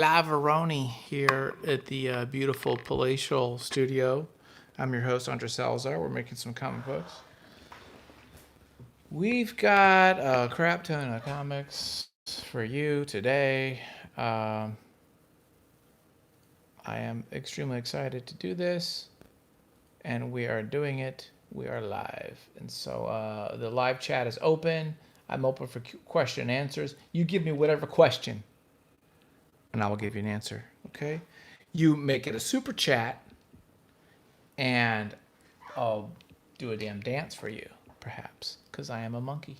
Lavaroni here at the beautiful palatial studio. I'm your host, Andre Salazar. We're making some comic books. We've got a crap ton of comics for you today. I am extremely excited to do this, and we are doing it. We are live. And so the live chat is open. I'm open for question and answers. You give me whatever question, and I will give you an answer. Okay? You make it a super chat, and I'll do a damn dance for you, perhaps, because I am a monkey.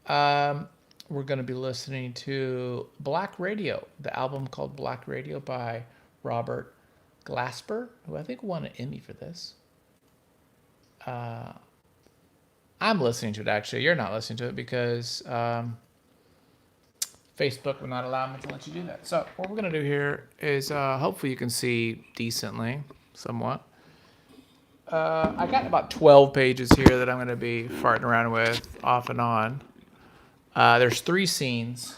We're going to be listening to Black Radio, the album called Black Radio by Robert Glasper, who I think won an Emmy for this. I'm listening to it, actually. You're not listening to it because Facebook will not allow me to let you do that. So what we're going to do here is hopefully you can see decently, somewhat. I got about 12 pages here that I'm going to be farting around with off and on. There's 3 scenes.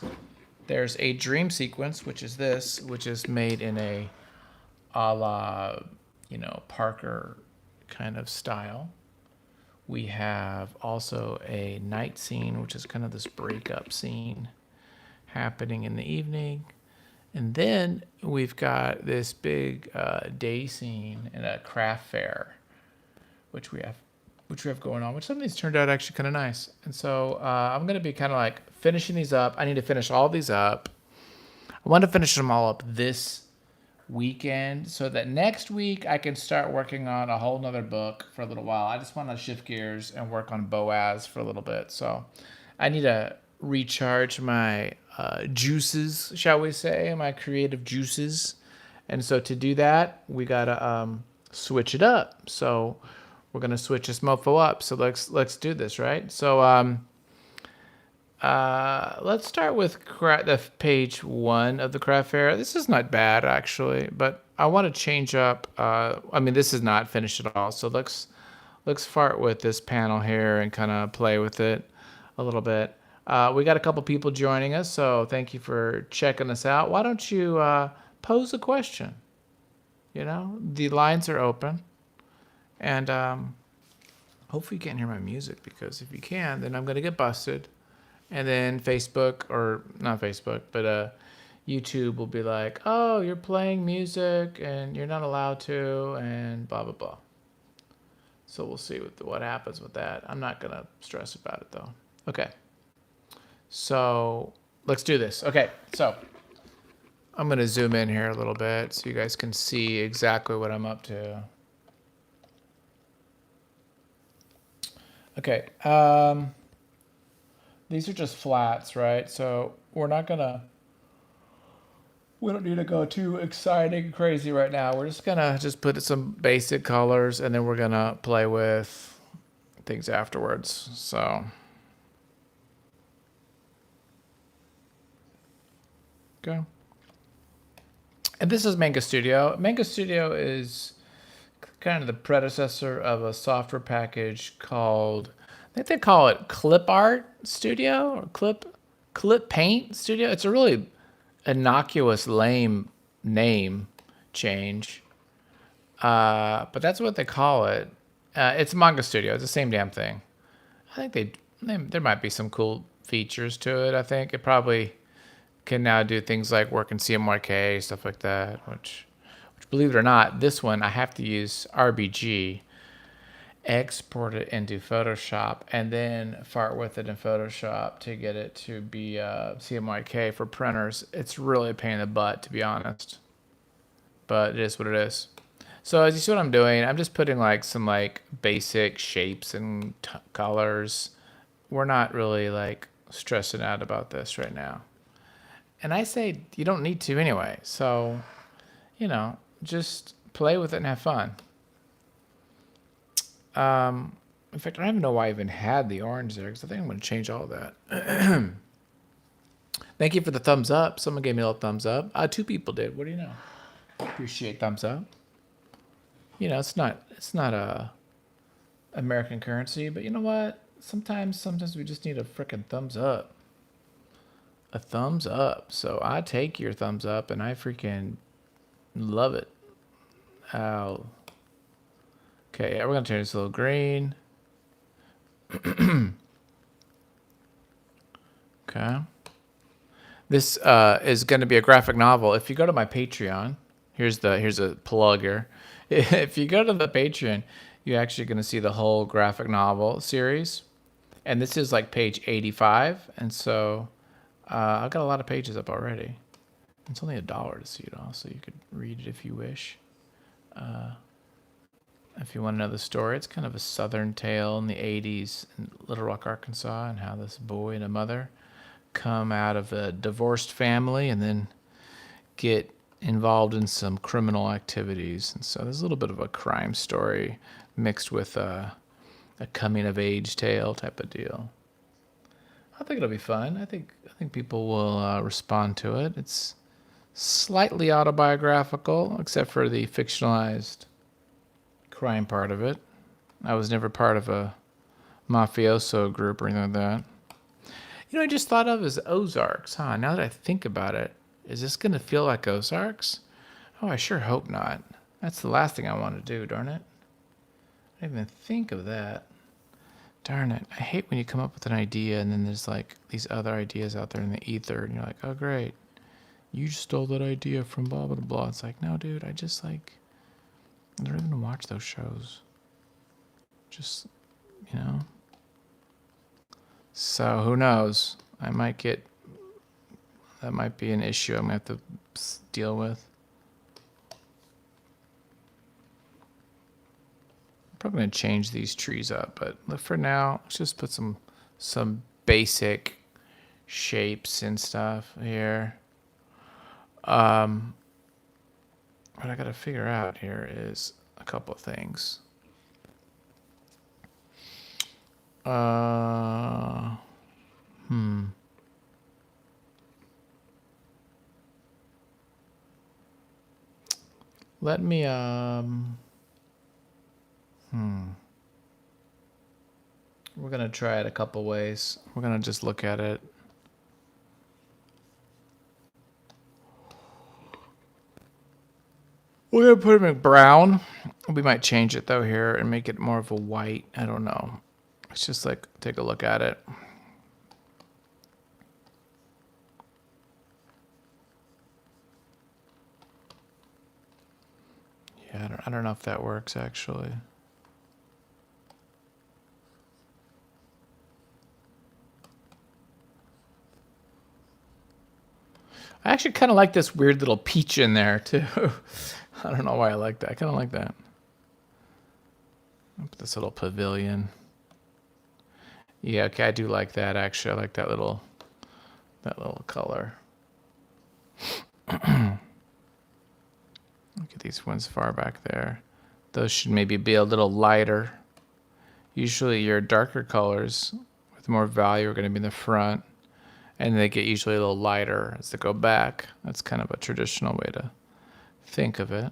There's a dream sequence, which is this, which is made in a la, Parker kind of style. We have also a night scene, which is kind of this breakup scene happening in the evening. And then we've got this big day scene in a craft fair, which we have going on, which some of these turned out actually kind of nice. And so I'm going to be kind of like finishing these up. I need to finish all these up. I want to finish them all up this weekend so that next week I can start working on a whole nother book for a little while. I just want to shift gears and work on Boaz for a little bit. So I need to recharge my juices, shall we say, my creative juices. And so to do that, we got to switch it up. So we're going to switch this mofo up. So let's do this, right? So let's start with the page 1 of the craft fair. This is not bad, actually, but I want to change up. This is not finished at all. So let's fart with this panel here and kind of play with it a little bit. We got a couple people joining us, so thank you for checking us out. Why don't you pose a question? The lines are open. And hopefully you can't hear my music, because if you can, then I'm going to get busted. And then Facebook, or not Facebook, but YouTube will be like, oh, you're playing music and you're not allowed to, and blah, blah, blah. So we'll see what happens with that. I'm not going to stress about it, though. Okay. So let's do this. Okay, so I'm going to zoom in here a little bit so you guys can see exactly what I'm up to. Okay, these are just flats, right? So we don't need to go too exciting, crazy right now. We're just gonna put some basic colors, and then we're gonna play with things afterwards. So, go. And this is Manga Studio. Manga Studio is kind of the predecessor of a software package called, I think they call it Clip Art Studio or Clip Paint Studio. It's a really innocuous, lame name change, but that's what they call it. It's Manga Studio. It's the same damn thing. I think there might be some cool features to it. I think it probably can now do things like work in CMYK, stuff like that, which believe it or not, this one I have to use RBG, export it into Photoshop, and then fart with it in Photoshop to get it to be CMYK for printers. It's really a pain in the butt, to be honest, but it is what it is. So as you see what I'm doing, I'm just putting like some like basic shapes and colors. We're not really like stressing out about this right now. And I say you don't need to anyway. So, just play with it and have fun. In fact, I don't even know why I even had the orange there, because I think I'm going to change all of that. Thank you for the thumbs up. Someone gave me a little thumbs up. 2 people did. What do you know? Appreciate thumbs up. It's not a American currency, but you know what? Sometimes we just need a freaking thumbs up. a thumbs up. So I take your thumbs up, and I freaking love it. Ow. Okay, yeah, we're gonna turn this a little green. Okay. This is going to be a graphic novel. If you go to my Patreon, here's a plug here. If you go to the Patreon, you're actually going to see the whole graphic novel series, and this is like page 85. And so I've got a lot of pages up already. It's only $1 to see it all, so you could read it if you wish. If you want to know the story, it's kind of a Southern tale in the 80s in Little Rock, Arkansas, and how this boy and a mother come out of a divorced family and then get involved in some criminal activities. And so there's a little bit of a crime story mixed with a coming of age tale type of deal. I think it'll be fun. I think people will respond to it. It's slightly autobiographical, except for the fictionalized crime part of it. I was never part of a mafioso group or anything like that. You know, I just thought of as Ozarks, huh? Now that I think about it, is this going to feel like Ozarks? Oh, I sure hope not. That's the last thing I want to do, darn it. I didn't even think of that. Darn it. I hate when you come up with an idea and then there's like these other ideas out there in the ether and you're like, oh, great. You stole that idea from blah, blah, blah. It's like, no, dude, I just like, I don't even watch those shows. Just, you know. So who knows? That might be an issue I'm going to have to deal with. I'm probably going to change these trees up, but for now, let's just put some basic shapes and stuff here. What I got to figure out here is a couple of things. Let me, we're going to try it a couple ways. We're going to just look at it. We're going to put him in brown. We might change it though here and make it more of a white. I don't know. Let's just like take a look at it. Yeah, I don't know if that works actually. I actually kind of like this weird little peach in there too. I don't know why I like that. I kind of like that. This little pavilion. Yeah, okay, I do like that actually. I like that little color. Look at these ones far back there. Those should maybe be a little lighter. Usually your darker colors with more value are going to be in the front, and they get usually a little lighter as they go back. That's kind of a traditional way to think of it.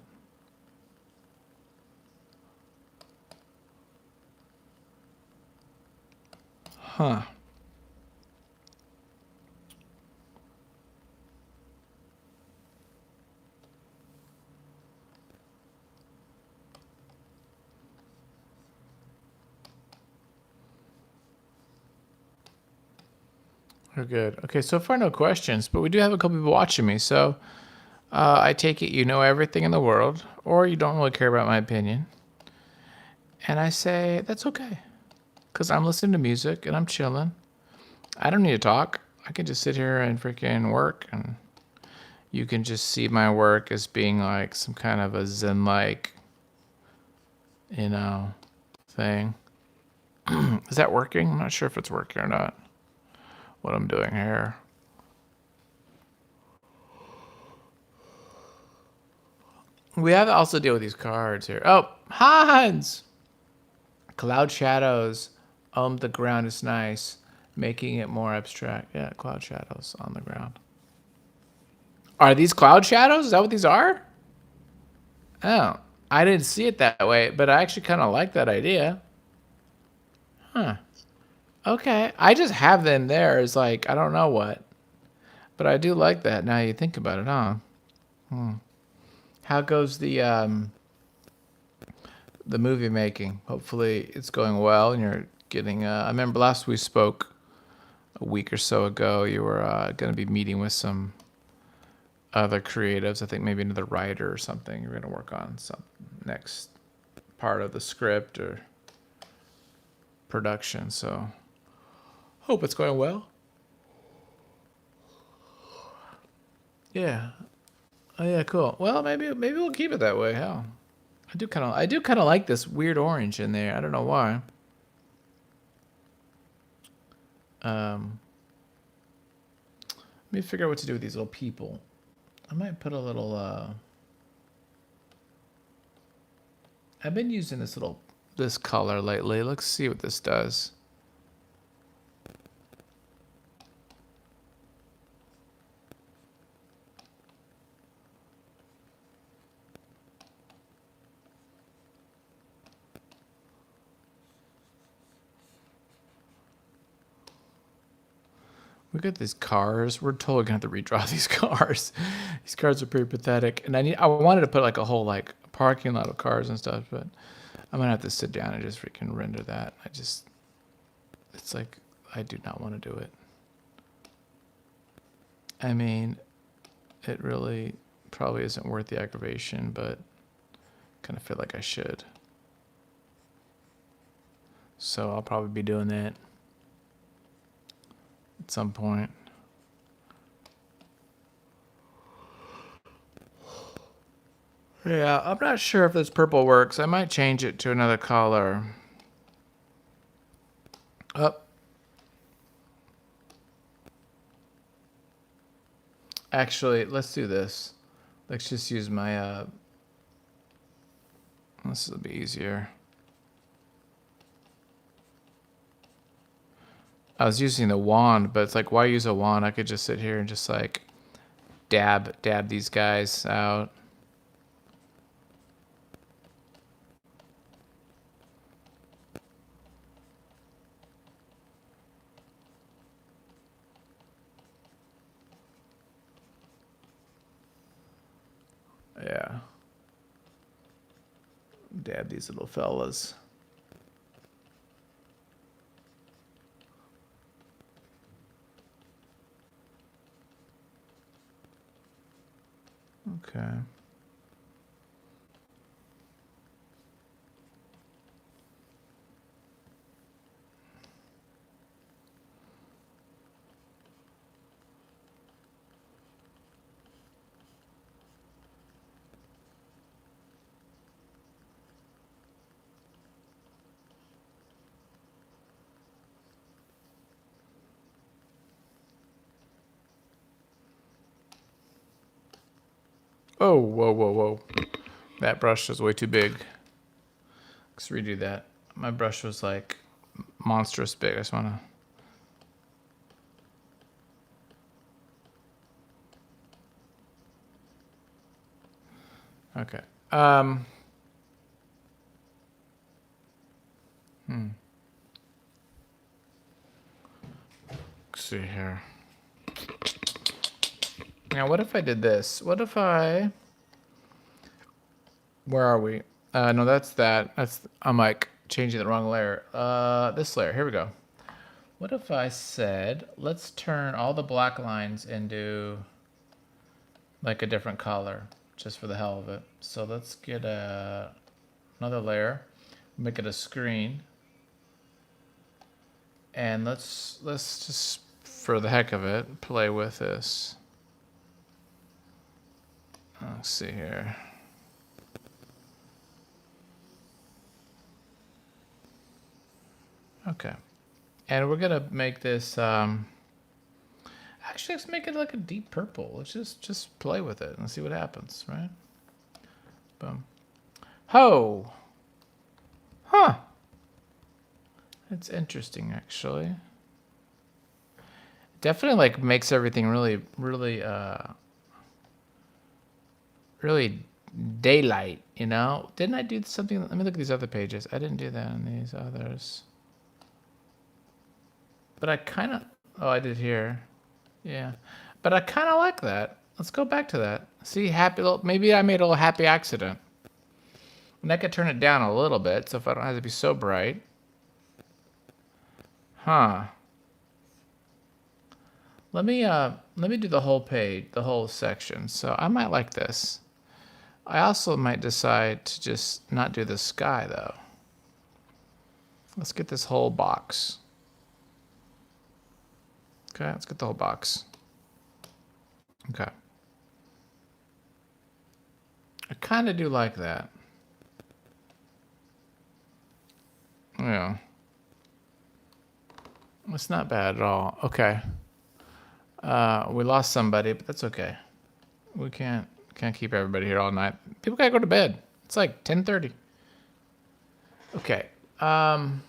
Huh. We're good. Okay, so far no questions, but we do have a couple people watching me, so I take it you know everything in the world, or you don't really care about my opinion. And I say, that's okay, because I'm listening to music and I'm chilling. I don't need to talk. I can just sit here and freaking work, and you can just see my work as being like some kind of a zen-like, you know, thing. Is that working? I'm not sure if it's working or not. What I'm doing here. We have to also deal with these cards here. Oh, Hans! Cloud shadows. The ground is nice. Making it more abstract. Yeah, cloud shadows on the ground. Are these cloud shadows? Is that what these are? Oh, I didn't see it that way, but I actually kind of like that idea. Huh. Okay, I just have them there as like, I don't know what. But I do like that now you think about it, huh? How goes the movie making? Hopefully it's going well and you're getting I remember last we spoke a week or so ago, you were going to be meeting with some other creatives. I think maybe another writer or something. You're going to work on some next part of the script or production. So hope it's going well. Yeah. Oh yeah, cool. Well, maybe we'll keep it that way. Hell, I do kind of like this weird orange in there. I don't know why. Let me figure out what to do with these little people. I might put a little. I've been using this color lately. Let's see what this does. Look at these cars. We're totally gonna have to redraw these cars. These cars are pretty pathetic. And I wanted to put like a whole like parking lot of cars and stuff, but I'm gonna have to sit down and just freaking render that. It's like I do not want to do it. I mean, it really probably isn't worth the aggravation, but kind of feel like I should. So I'll probably be doing that at some point. Yeah, I'm not sure if this purple works. I might change it to another color. Oh. Actually, let's do this. Let's just use my, this will be easier. I was using the wand, but it's like, why use a wand? I could just sit here and just like dab these guys out. Yeah. Dab these little fellas. Okay. Oh, whoa. That brush is way too big. Let's redo that. My brush was like monstrous big. I just want to... Okay. Let's see here. Now, what if I did this? What if I... Where are we? No, that's that. I'm like changing the wrong layer. This layer. Here we go. What if I said, let's turn all the black lines into like a different color, just for the hell of it. So let's get another layer, make it a screen, and let's just, for the heck of it, play with this. Let's see here. Okay. And we're gonna make this, actually let's make it like a deep purple. Let's just play with it and see what happens, right? Boom. Ho! Huh. That's interesting, actually. Definitely like makes everything really daylight, you know? Didn't I do something? Let me look at these other pages. I didn't do that on these others. But I kind of... Oh, I did here. Yeah. But I kind of like that. Let's go back to that. See, maybe I made a little happy accident. And I could turn it down a little bit, so if I don't have to be so bright. Huh. Let me do the whole page, the whole section. So I might like this. I also might decide to just not do the sky though. Let's get this whole box. Okay, let's get the whole box. Okay. I kind of do like that. Yeah. It's not bad at all. Okay. We lost somebody, but that's okay. We can't keep everybody here all night. People gotta go to bed. It's like 10:30. Okay. Hang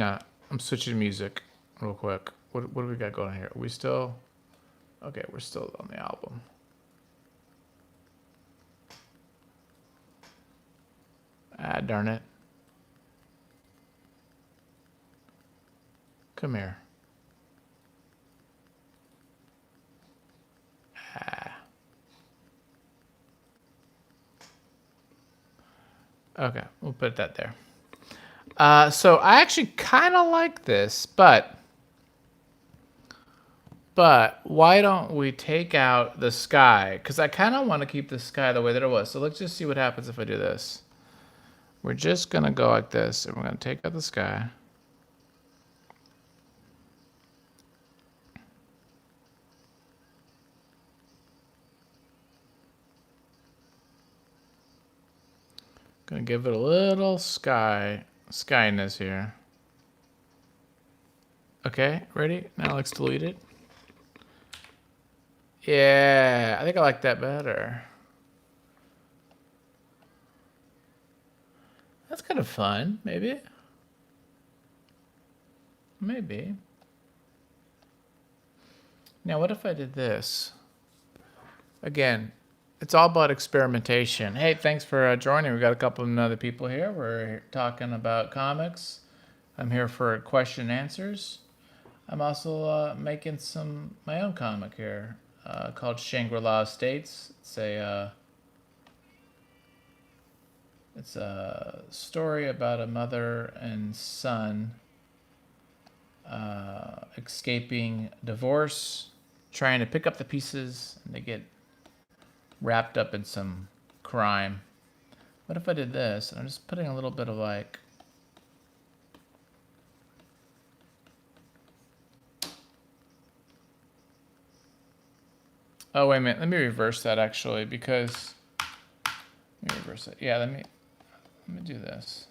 on. I'm switching music real quick. What do we got going on here? Are we still? Okay, we're still on the album. Ah, darn it. Come here. Okay, we'll put that there. So I actually kind of like this, but why don't we take out the sky? Because I kind of want to keep the sky the way that it was. So let's just see what happens if I do this. We're just going to go like this, and we're going to take out the sky. Gonna give it a little skyness here. Okay, ready? Now let's delete it. Yeah, I think I like that better. That's kind of fun, maybe. Maybe. Now, what if I did this? Again, it's all about experimentation. Hey, thanks for joining. We got a couple of other people here. We're talking about comics. I'm here for question and answers. I'm also making my own comic here called Shangri-La Estates. It's a story about a mother and son escaping divorce, trying to pick up the pieces, and they get wrapped up in some crime. What if I did this? I'm just putting a little bit of like... Oh, wait a minute. Let me reverse that actually, because... Let me reverse it. Yeah, let me do this.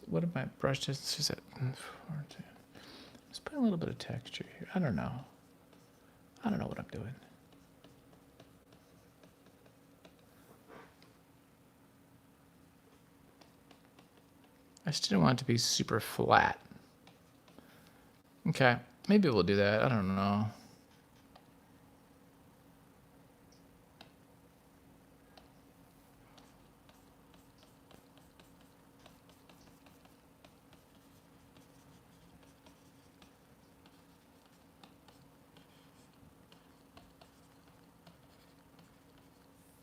What am I brush distance is at? Let's put a little bit of texture here. I don't know what I'm doing. I just didn't want it to be super flat. Okay, maybe we'll do that. I don't know.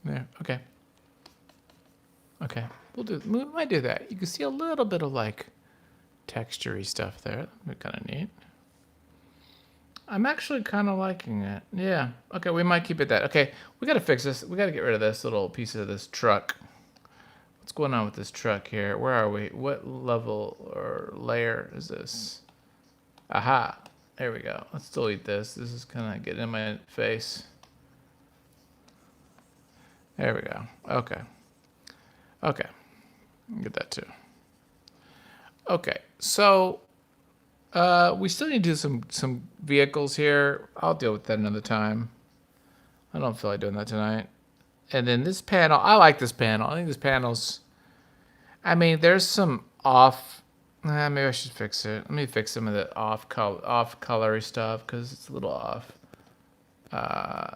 There, okay. Okay, we might do that. You can see a little bit of like texture-y stuff there. That'd be kind of neat. I'm actually kind of liking it. Yeah. Okay, we might keep it that. Okay, we got to fix this. We got to get rid of this little piece of this truck. What's going on with this truck here? Where are we? What level or layer is this? Aha. There we go. Let's delete this. This is kind of getting in my face. There we go. Okay. Okay. Get that too. Okay. So we still need to do some vehicles here. I'll deal with that another time. I don't feel like doing that tonight. And then this panel, I like this panel. I think this panel's... I mean, there's some off. Maybe I should fix it. Let me fix some of the off colory stuff because it's a little off.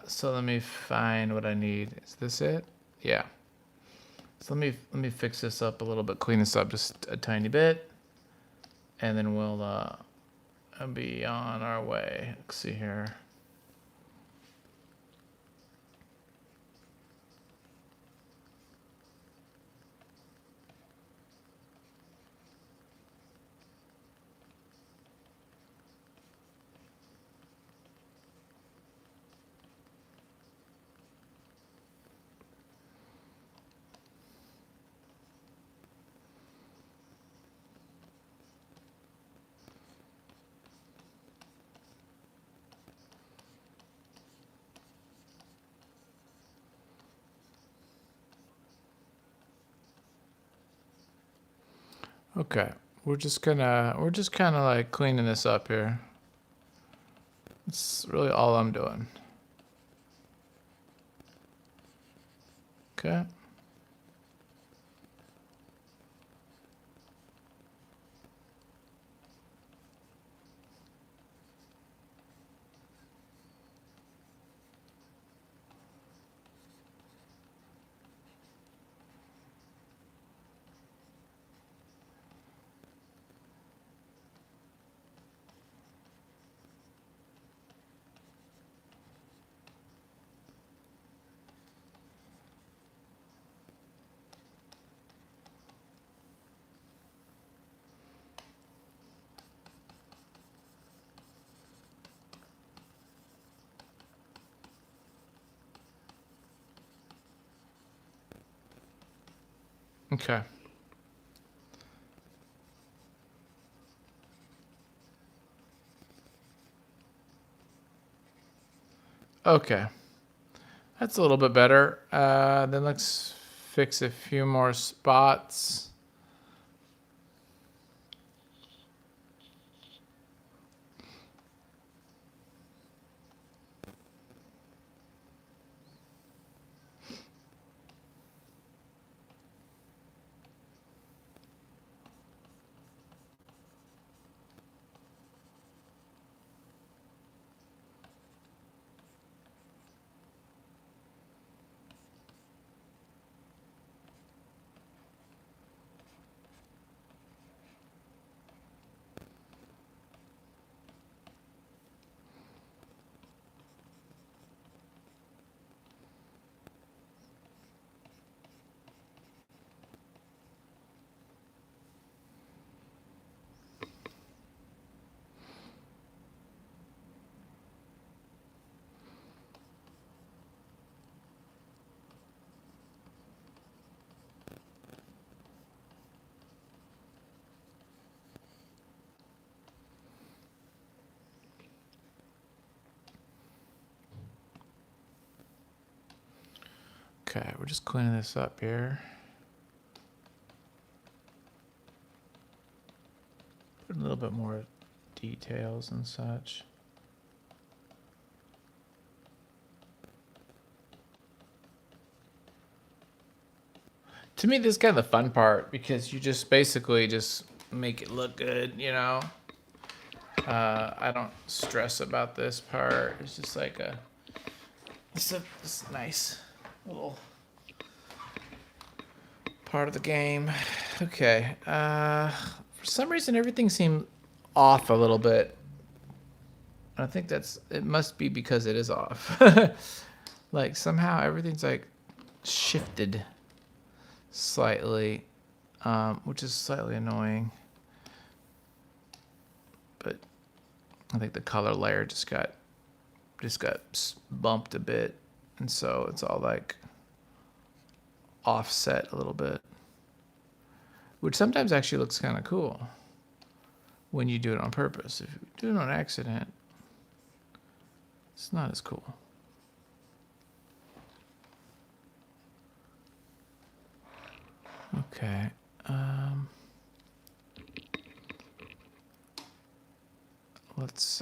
So let me find what I need. Is this it? Yeah. So let me fix this up a little bit, clean this up just a tiny bit, and then we'll be on our way. Let's see here. Okay, we're just kind of like cleaning this up here. That's really all I'm doing. Okay. Okay. Okay. That's a little bit better. Then let's fix a few more spots. Okay, we're just cleaning this up here. Put a little bit more details and such. To me, this is kind of the fun part because you just basically just make it look good, you know? I don't stress about this part. It's just like it's a nice little part of the game. Okay. For some reason, everything seemed off a little bit. I think it must be because it is off. Like somehow everything's like shifted slightly, which is slightly annoying. But I think the color layer just got bumped a bit, and so it's all like offset a little bit, which sometimes actually looks kind of cool when you do it on purpose. If you do it on accident, it's not as cool. Okay. Let's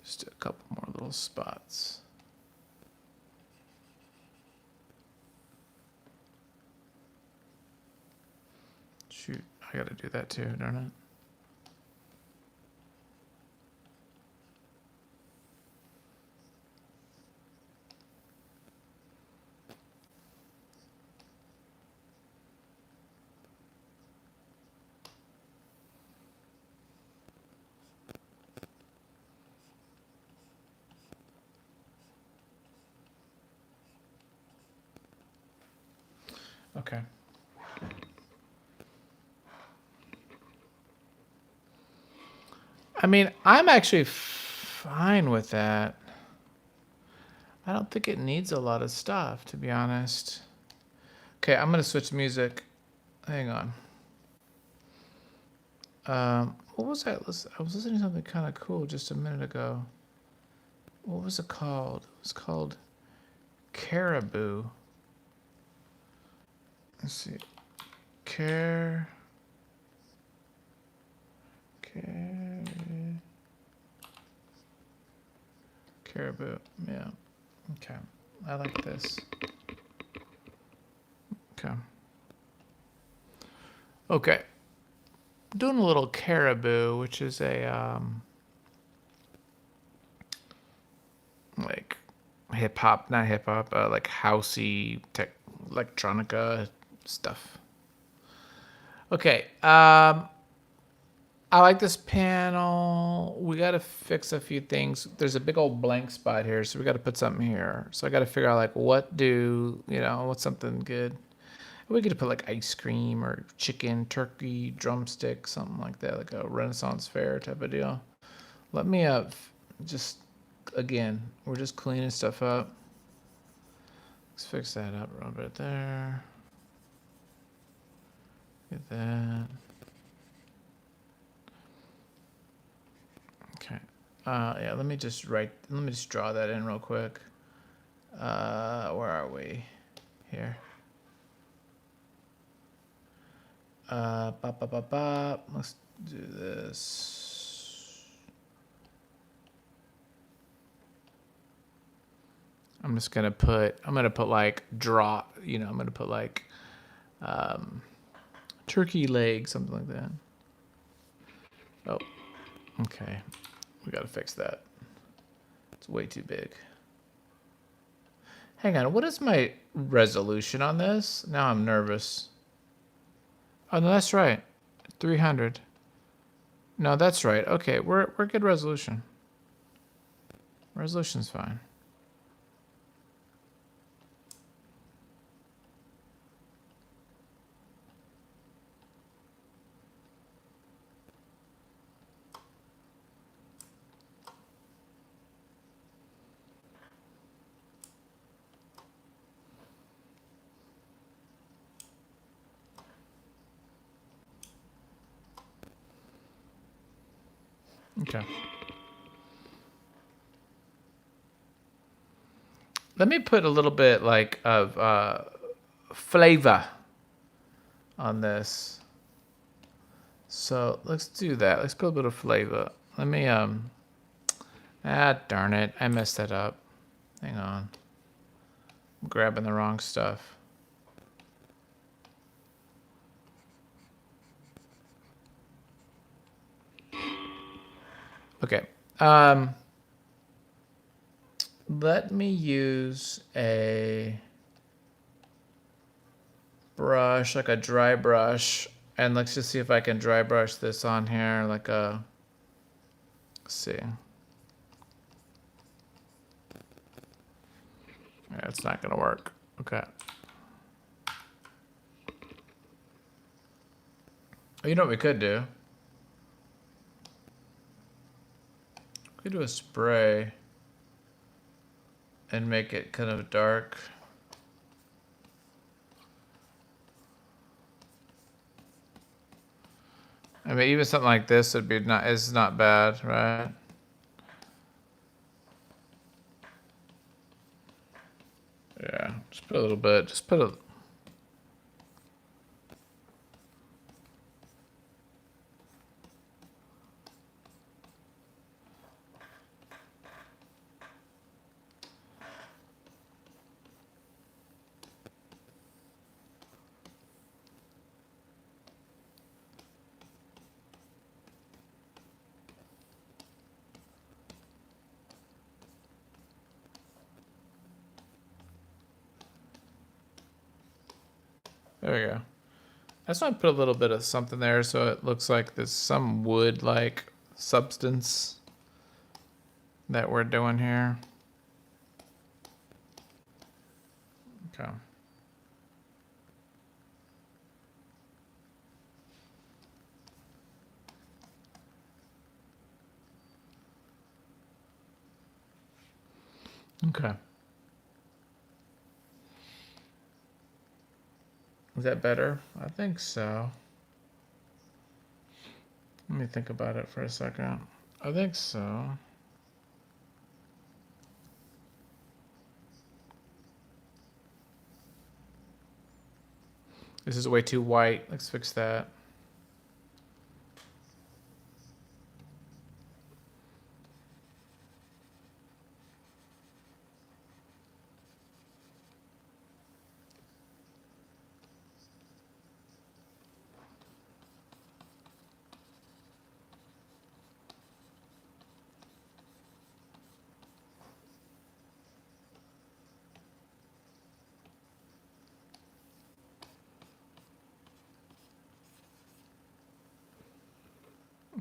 just do a couple more little spots. I gotta do that too, darn it. Okay. I mean, I'm actually fine with that. I don't think it needs a lot of stuff, to be honest. Okay, I'm gonna switch music. Hang on. What was that? I was listening to something kind of cool just a minute ago. What was it called? It was called Caribou. Let's see. Caribou. Yeah. Okay. I like this. Okay. Okay. Doing a little Caribou, which is a like hip hop, not hip hop, like housey tech, electronica stuff. Okay. I like this panel. We got to fix a few things. There's a big old blank spot here, so we got to put something here. So I got to figure out like what's something good. We could put like ice cream or chicken, turkey, drumstick, something like that, like a Renaissance fair type of deal. Let me just again, we're just cleaning stuff up. Let's fix that up a little bit there. Get that. Okay. Yeah, let me just draw that in real quick. Where are we? Here. Let's do this. I'm gonna put like drop, I'm gonna put like turkey leg, something like that. Oh, okay. We gotta fix that. It's way too big. Hang on, what is my resolution on this? Now I'm nervous. Oh no, that's right. 300. No, that's right. Okay, we're good resolution. Resolution's fine. Okay. Let me put a little bit like of flavor on this. So let's do that. Let's put a bit of flavor. Let me darn it. I messed that up. Hang on. I'm grabbing the wrong stuff. Okay. Let me use a brush, like a dry brush, and let's just see if I can dry brush this on here, like a, let's see. Yeah, it's not gonna work. Okay. Oh, you know what we could do? We could do a spray and make it kind of dark. I mean, even something like this would be is not bad, right? Yeah, just put a little bit. Just put a. There we go. I just want to put a little bit of something there so it looks like there's some wood-like substance that we're doing here. Okay. Okay. Is that better? I think so. Let me think about it for a second. I think so. This is way too white. Let's fix that.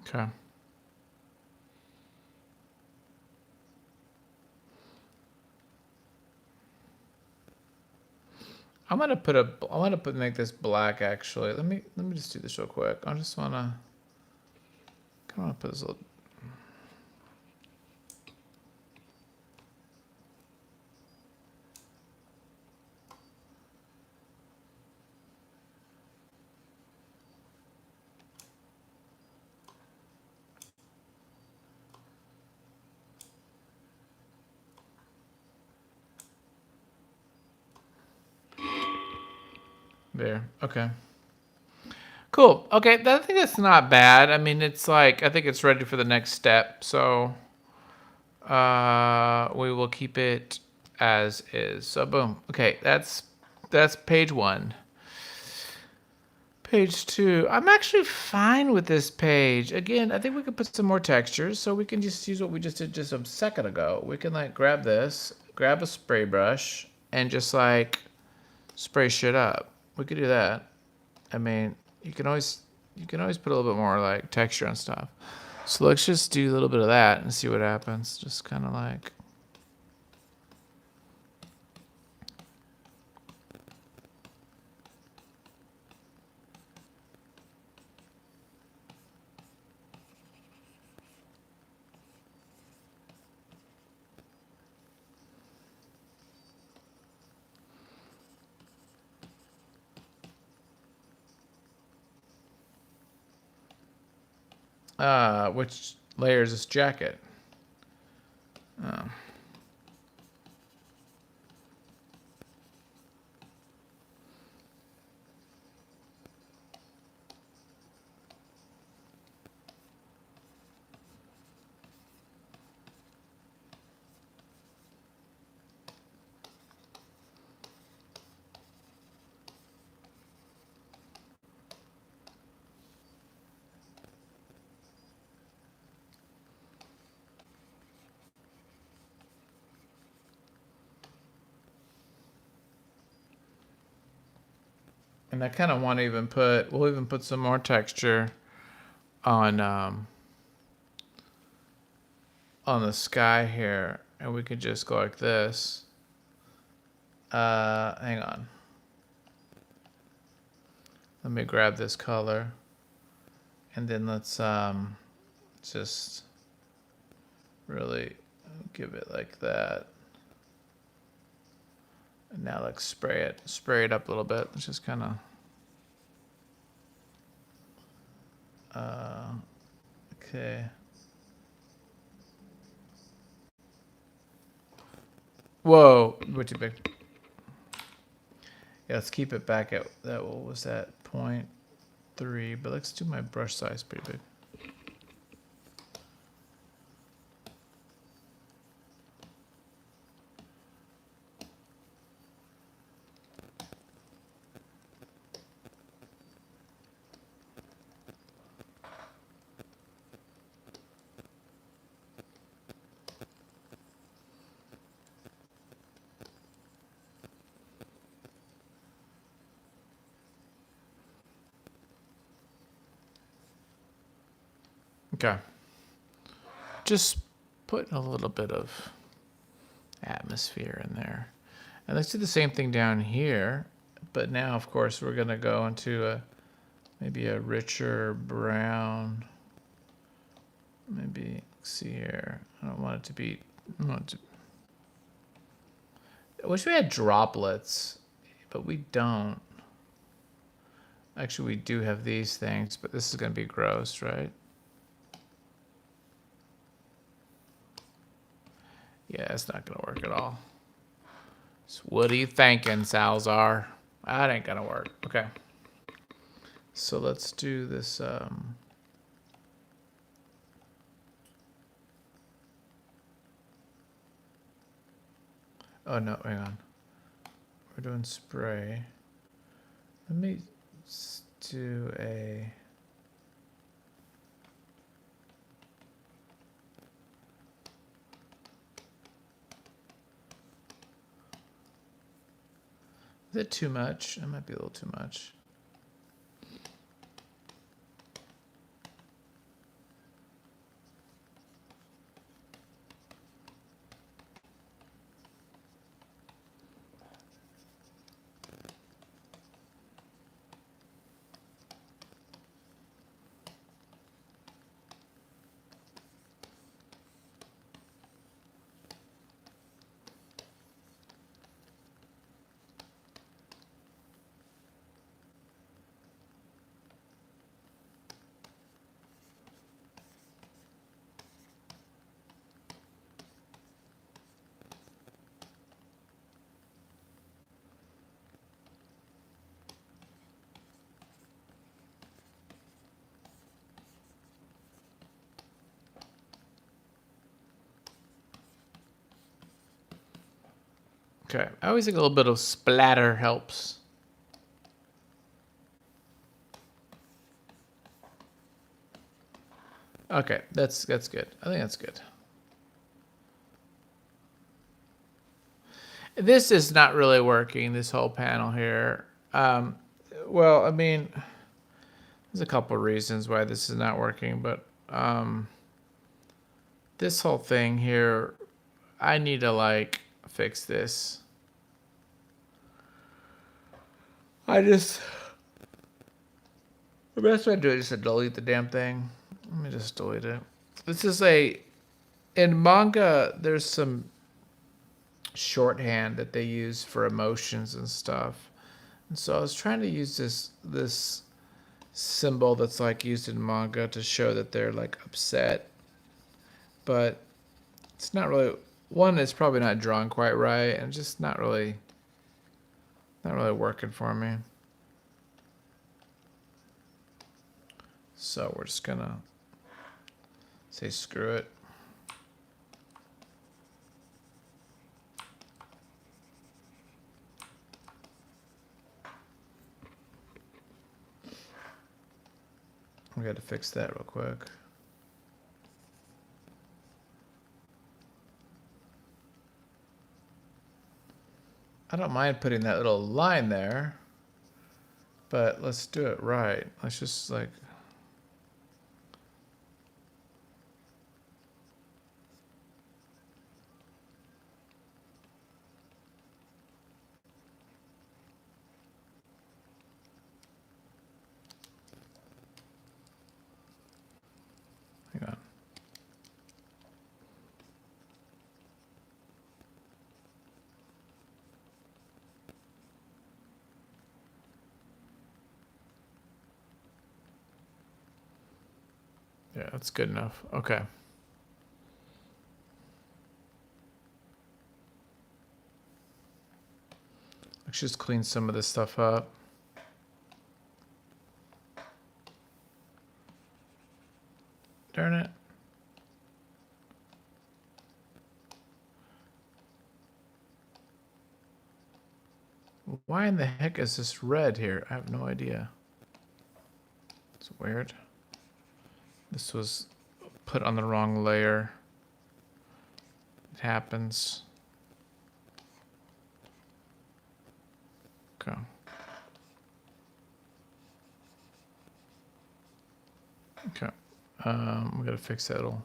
Okay. I'm gonna put a. I want to make this black actually. Let me just do this real quick. I just wanna. Kind of put this little. There. Okay. Cool. Okay. I think that's not bad. I mean, it's like I think it's ready for the next step. So, we will keep it as is. So boom. Okay. That's page 1. Page 2. I'm actually fine with this page. Again, I think we could put some more textures. So we can just use what we just did just a second ago. We can like grab this, grab a spray brush, and just like spray shit up. We could do that. I mean, you can always put a little bit more like texture on stuff. So let's just do a little bit of that and see what happens. Just kind of like. Which layer is this jacket? Oh. And I kind of want to even put, we'll even put some more texture on the sky here. And we could just go like this. Hang on. Let me grab this color. And then let's just really give it like that. And now let's spray it up a little bit. Let's just kind of, okay. Whoa, way too big. Yeah, let's keep it back at that. What was that? 0.3, but let's do my brush size pretty big. Okay. Just putting a little bit of atmosphere in there. And let's do the same thing down here. But now, of course, we're going to go into maybe a richer brown. Maybe, see here. I don't want it to be... I wish we had droplets, but we don't. Actually, we do have these things, but this is going to be gross, right? Yeah, it's not going to work at all. So what are you thinking, Salazar? That ain't going to work. Okay. So let's do this. Oh, no, hang on. We're doing spray. Let me do a... Is it too much? It might be a little too much. Okay, I always think a little bit of splatter helps. Okay, that's good. I think that's good. This is not really working, this whole panel here. Well, I mean, there's a couple of reasons why this is not working, but this whole thing here, I need to like fix this. The best way to do it is to delete the damn thing. Let me just delete it. This is in manga, there's some shorthand that they use for emotions and stuff. And so I was trying to use this symbol that's like used in manga to show that they're like upset. But it's not really, one, it's probably not drawn quite right, and just not really working for me. So we're just gonna say screw it. We got to fix that real quick. I don't mind putting that little line there, but let's do it right. Let's just like... Hang on. Yeah, that's good enough. Okay. Let's just clean some of this stuff up. Darn it. Why in the heck is this red here? I have no idea. It's weird. This was put on the wrong layer. It happens. Okay. Okay. We gotta fix that little.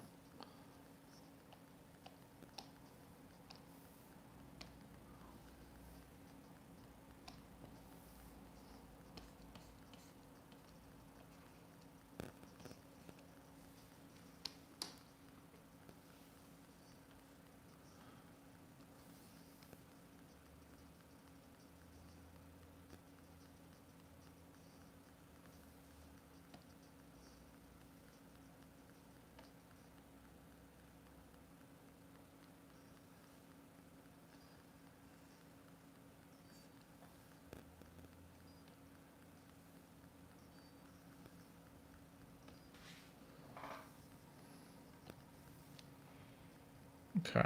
Okay.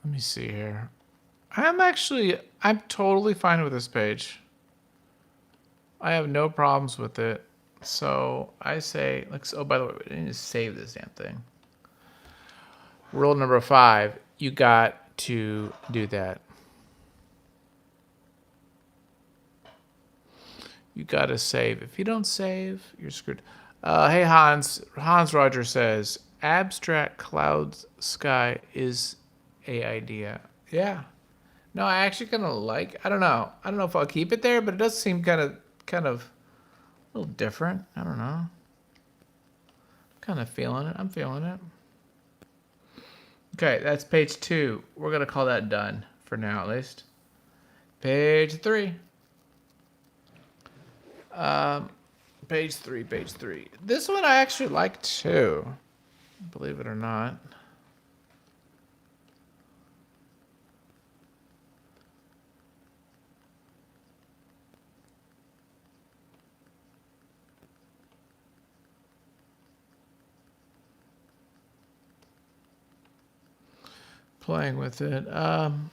Let me see here. I'm totally fine with this page. I have no problems with it. So I say, oh, by the way, we need to save this damn thing. Rule number 5, you got to do that. You got to save. If you don't save, you're screwed. Hey, Hans Roger says, abstract clouds sky is a idea. Yeah. No, I actually kind of like, I don't know if I'll keep it there, but it does seem kind of a little different. I don't know. Kind of feeling it. I'm feeling it. Okay, that's page 2. We're going to call that done for now, at least. Page 3. Page 3. This one I actually like too, believe it or not. Playing with it. I'm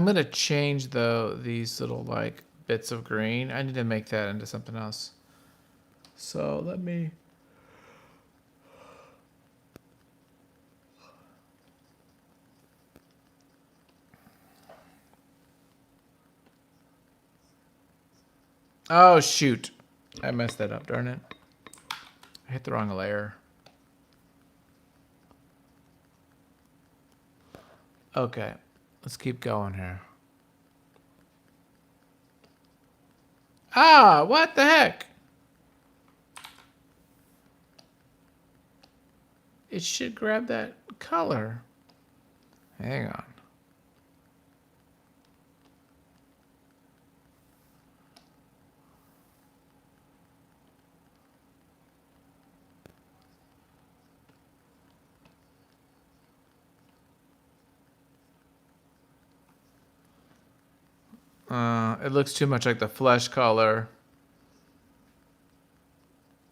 going to change, though, these little, like, bits of green. I need to make that into something else. So let me... Oh, shoot. I messed that up, darn it. I hit the wrong layer. Okay, let's keep going here. Ah, what the heck? It should grab that color. Hang on. It looks too much like the flesh color.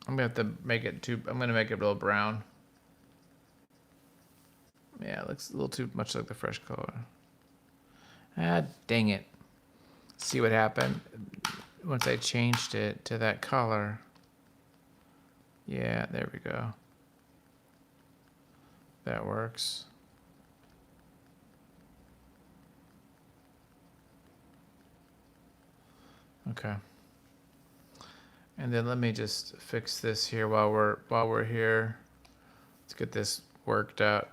I'm gonna have to make it I'm gonna make it a little brown. Yeah, it looks a little too much like the fresh color. Ah, dang it. See what happened once I changed it to that color. Yeah, there we go. That works. Okay. And then let me just fix this here while we're here. Let's get this worked out.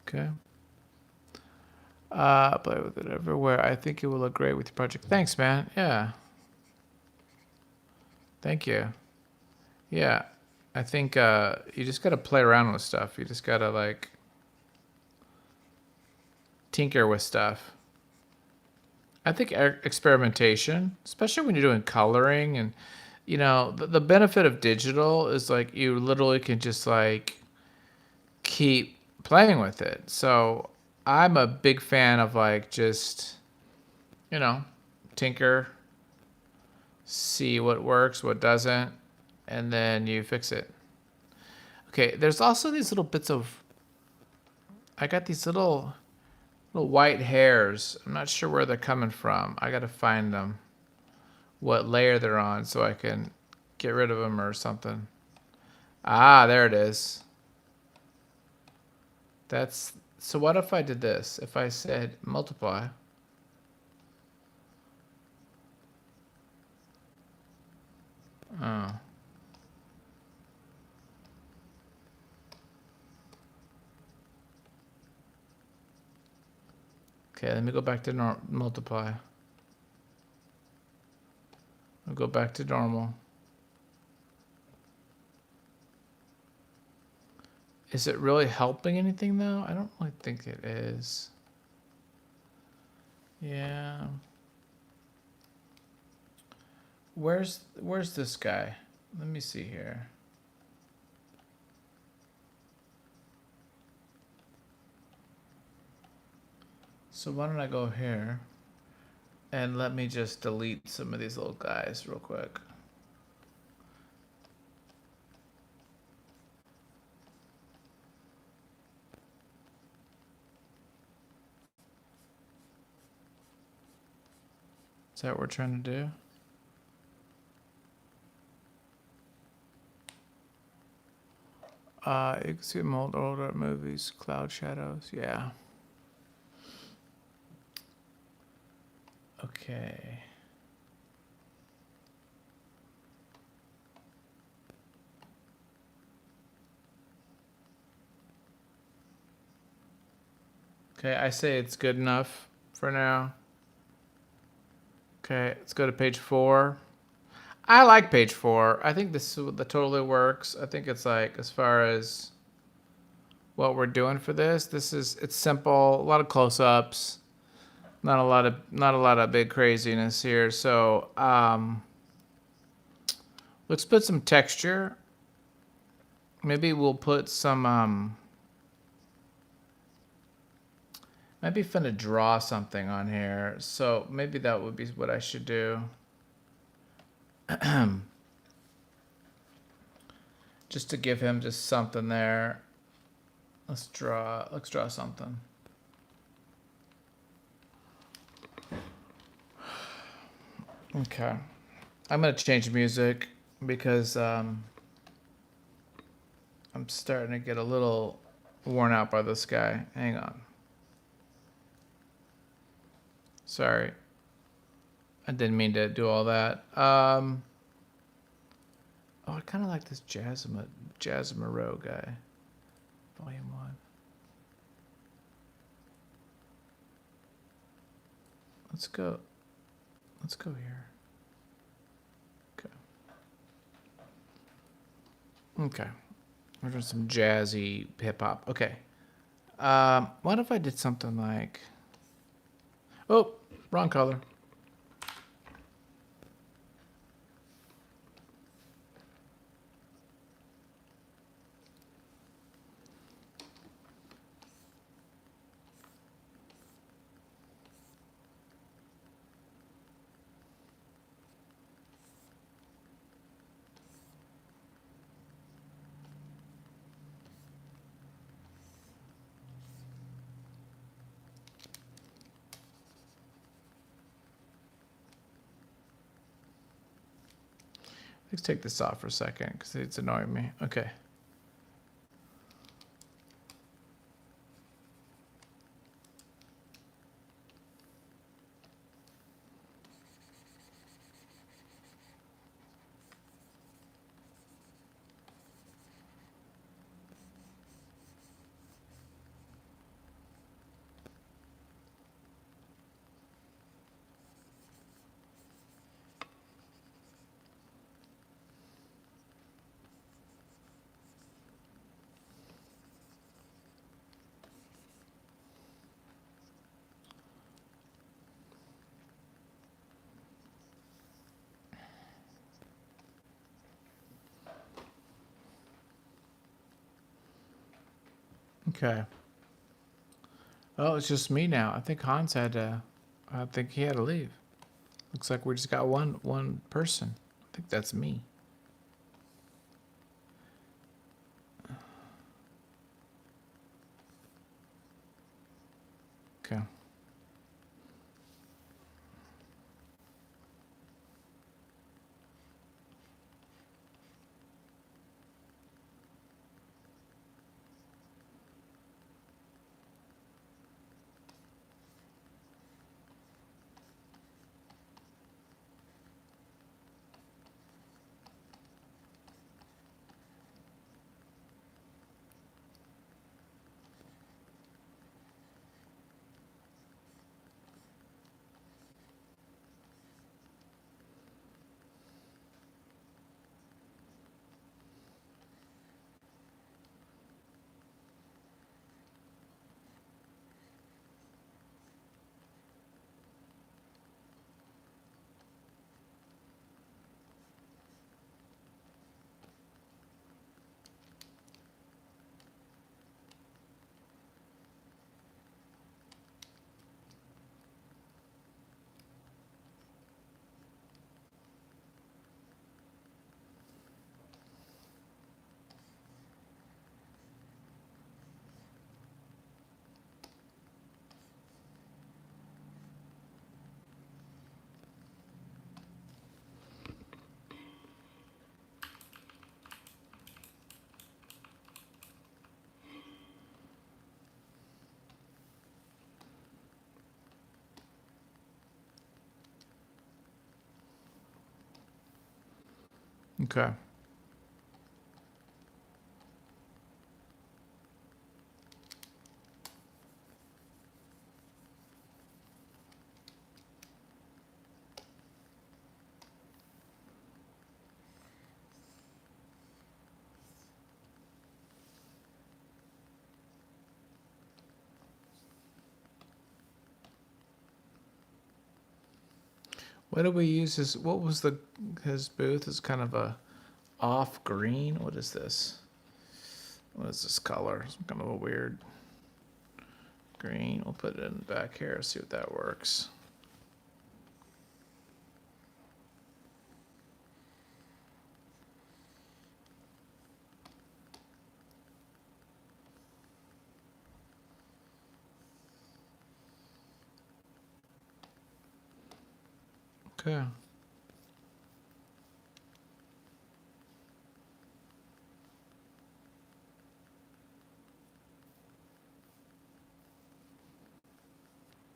Okay. Play with it everywhere. I think it will look great with your project. Thanks, man. Yeah. Thank you. Yeah. I think you just got to play around with stuff. You just got to, like, tinker with stuff. I think experimentation, especially when you're doing coloring, and, you know, the benefit of digital is, like, you literally can just, like, keep playing with it. So I'm a big fan of, like, just, you know, tinker, see what works, what doesn't, and then you fix it. Okay, there's also these little bits of... I got these little Little white hairs. I'm not sure where they're coming from. I gotta find them. What layer they're on so I can get rid of them or something. Ah, there it is. That's... So what if I did this? If I said multiply. Oh. Okay, let me go back to multiply. I'll go back to normal. Is it really helping anything though? I don't really think it is. Yeah. Where's this guy? Let me see here. So why don't I go here and let me just delete some of these little guys real quick. Is that what we're trying to do? You can see old older movies, Cloud Shadows, yeah. Okay. Okay, I say it's good enough for now. Okay, let's go to page 4. I like page 4. I think this totally works. I think it's like, as far as what we're doing for this, it's simple, a lot of close-ups, not a lot of big craziness here. So let's put some texture. Maybe we'll put some might be fun to draw something on here. So maybe that would be what I should do. Just to give him just something there. Let's draw something. Okay. I'm gonna change music because I'm starting to get a little worn out by this guy. Hang on. Sorry. I didn't mean to do all that. Oh, I kind of like this Jazzamaro guy. Volume 1. Let's go here. Okay. We're doing some jazzy hip hop. Okay. What if I did something like... Oh, wrong color. Let's take this off for a second because it's annoying me. Okay. Okay. Oh, it's just me now. I think Hans had to... I think he had to leave. Looks like we just got one person. I think that's me. Okay. Okay. What did we use? What was his booth? Is kind of a off green. What is this? What is this color? Some kind of a weird green. We'll put it in the back here. See what that works. Okay.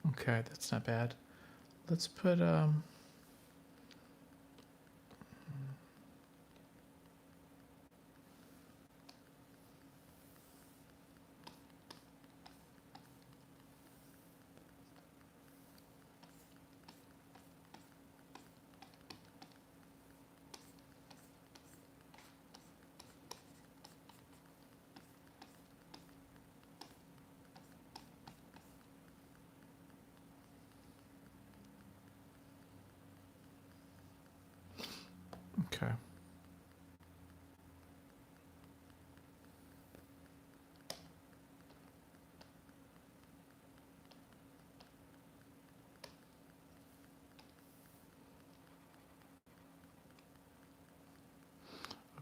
Okay, that's not bad. Let's put okay.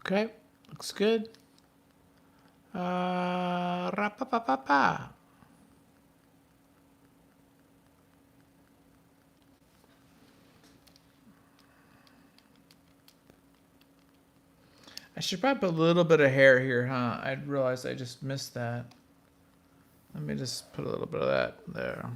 Okay, looks good. Ra-pa-pa-pa-pa. I should probably put a little bit of hair here, huh? I realized I just missed that. Let me just put a little bit of that there.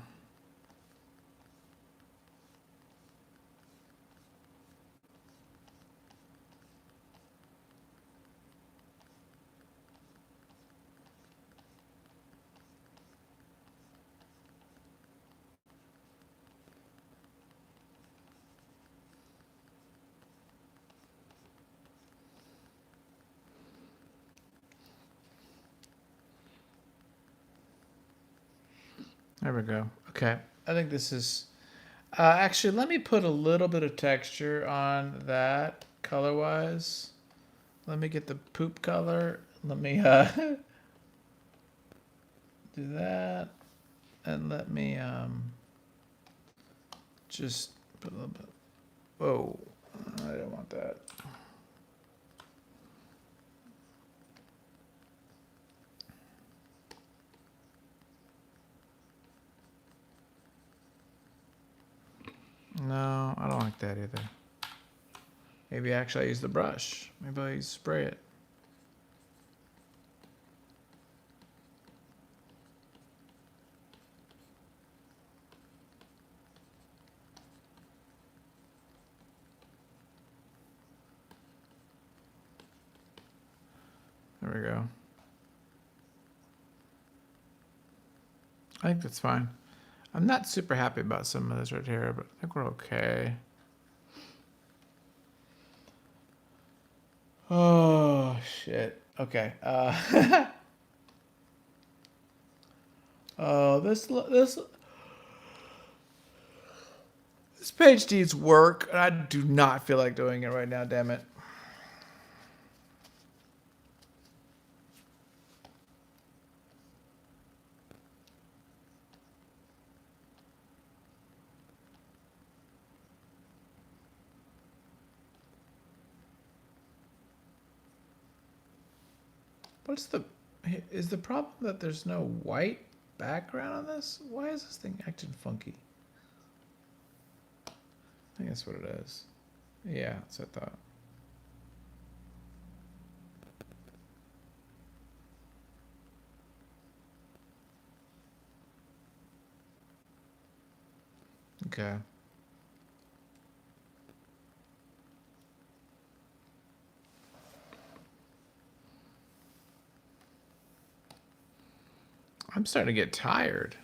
There we go. Okay. I think this is... actually, let me put a little bit of texture on that color-wise. Let me get the poop color. Let me do that. And let me just put a little bit... Whoa. I don't want that. No, I don't like that either. Maybe actually I use the brush. Maybe I spray it. There we go. I think that's fine. I'm not super happy about some of this right here, but I think we're okay. Oh, shit. Okay. Oh, this page needs work, and I do not feel like doing it right now, damn it. Is the problem that there's no white background on this? Why is this thing acting funky? I think that's what it is. Yeah, that's what I thought. Okay. I'm starting to get tired.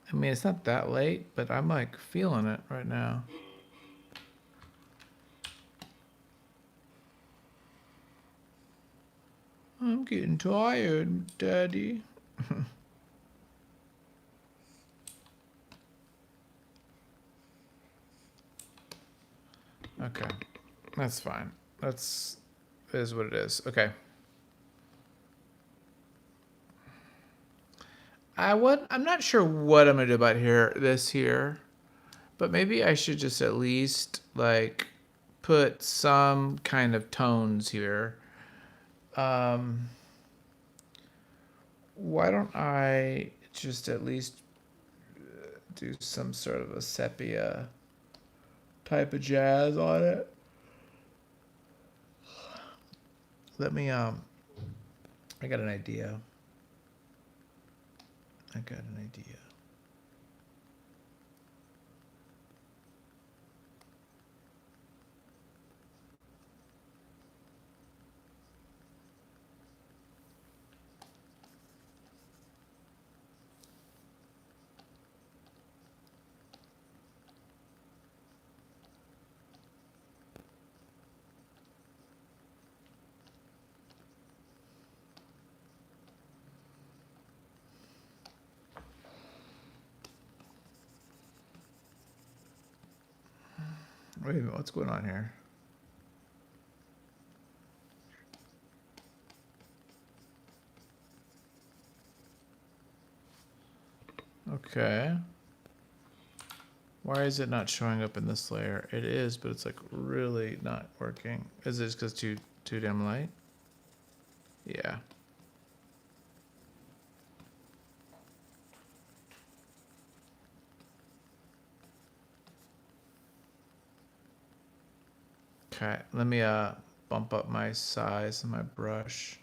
I mean, it's not that late, but I'm like feeling it right now. I'm getting tired, Daddy. Okay, that's fine. That's is what it is. Okay. I'm not sure what I'm gonna do about this here, but maybe I should just at least like put some kind of tones here. Why don't I just at least do some sort of a sepia type of jazz on it? Let me I got an idea. I got an idea. Wait a minute, what's going on here? Okay. Why is it not showing up in this layer? It is, but it's like really not working. Is it just because too damn light? Yeah. Okay, let me bump up my size of my brush.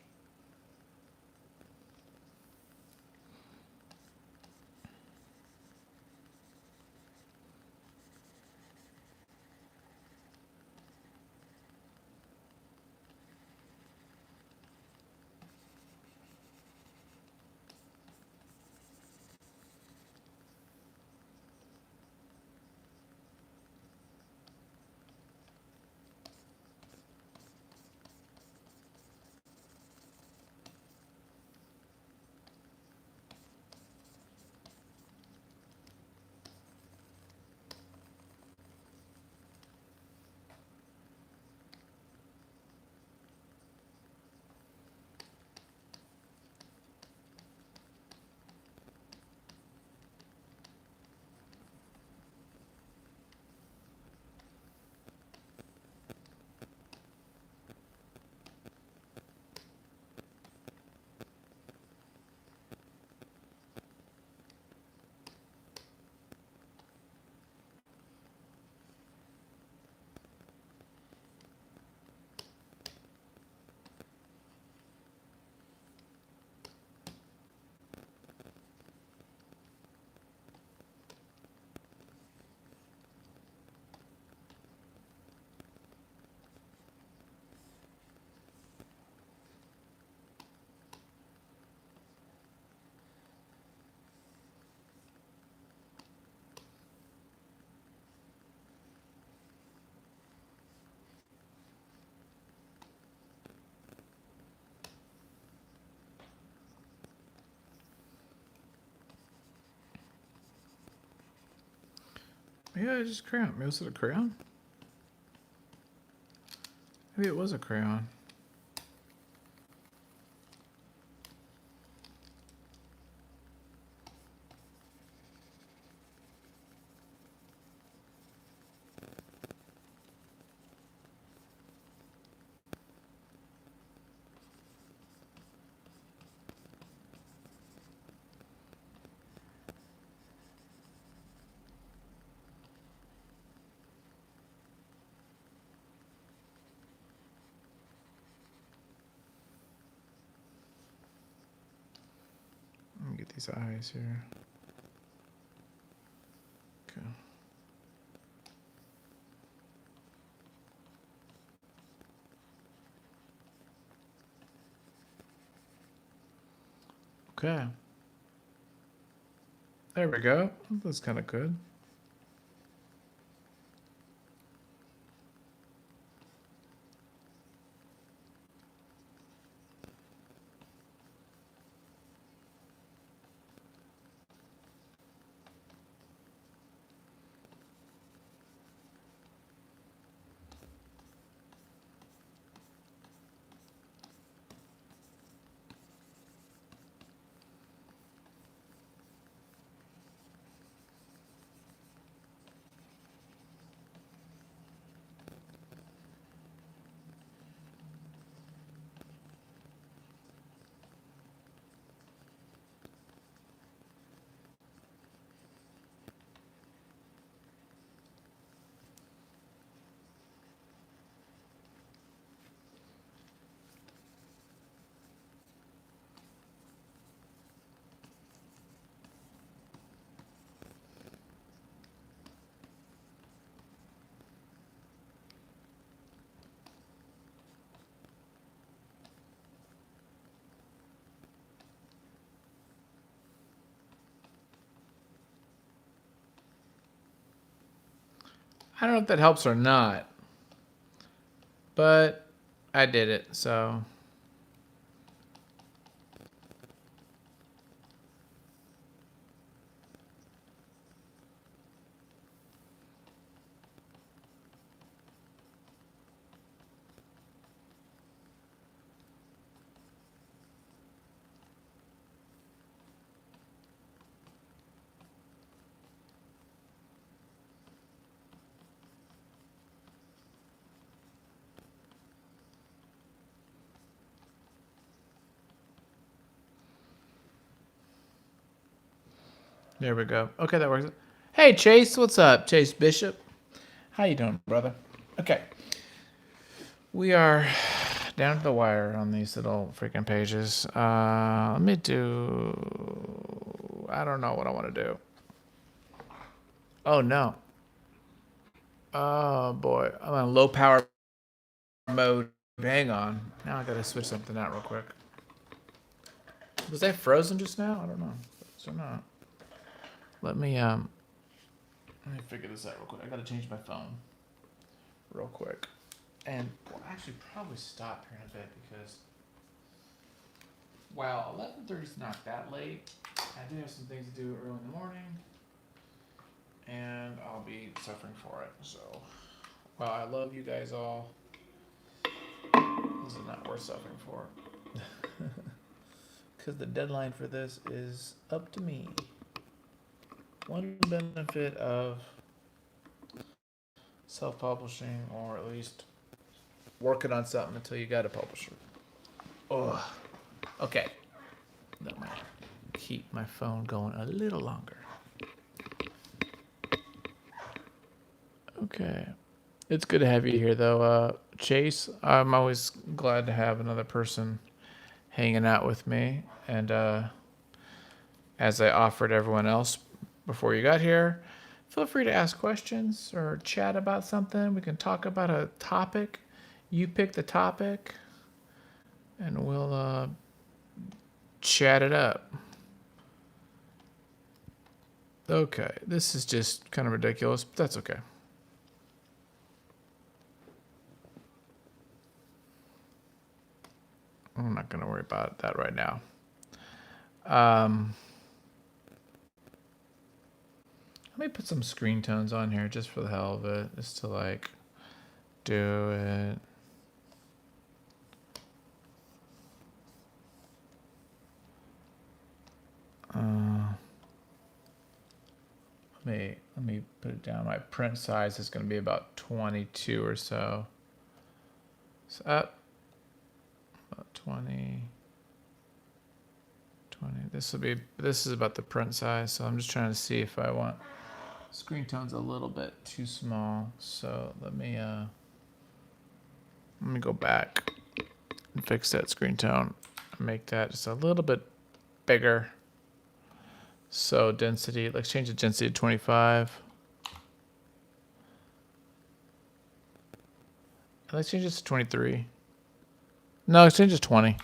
Yeah, it's just crayon. Maybe was it a crayon? Maybe it was a crayon. Let me get these eyes here. Okay. Okay. There we go. That's kind of good. I don't know if that helps or not, but I did it, so. There we go. Okay, that works. Hey, Chase, what's up? Chase Bishop. How you doing, brother? Okay. We are down to the wire on these little freaking pages. Let me do... I don't know what I want to do. Oh, no. Oh, boy. I'm on low power mode. Hang on. Now I got to switch something out real quick. Was that frozen just now? I don't know. It's or not. Let me figure this out real quick. I got to change my phone real quick. And we'll actually probably stop here in a bit because while 11:30 is not that late, I do have some things to do early in the morning, and I'll be suffering for it. So, while I love you guys all, this is not worth suffering for. Because the deadline for this is up to me. One benefit of self-publishing, or at least working on something until you got a publisher. Oh, okay. That might keep my phone going a little longer. Okay. It's good to have you here, though, Chase. I'm always glad to have another person hanging out with me. And as I offered everyone else before you got here, feel free to ask questions or chat about something. We can talk about a topic. You pick the topic, and we'll chat it up. Okay, this is just kind of ridiculous, but that's okay. I'm not going to worry about that right now. Let me put some screen tones on here just for the hell of it, just to like do it. Let me put it down. My print size is going to be about 22 or so. So up about 20. This is about the print size. So I'm just trying to see if I want screen tone's a little bit too small. So let me go back and fix that screen tone. Make that just a little bit bigger. So density, let's change the density to 25. Let's change this to 23. No, let's change it to 20.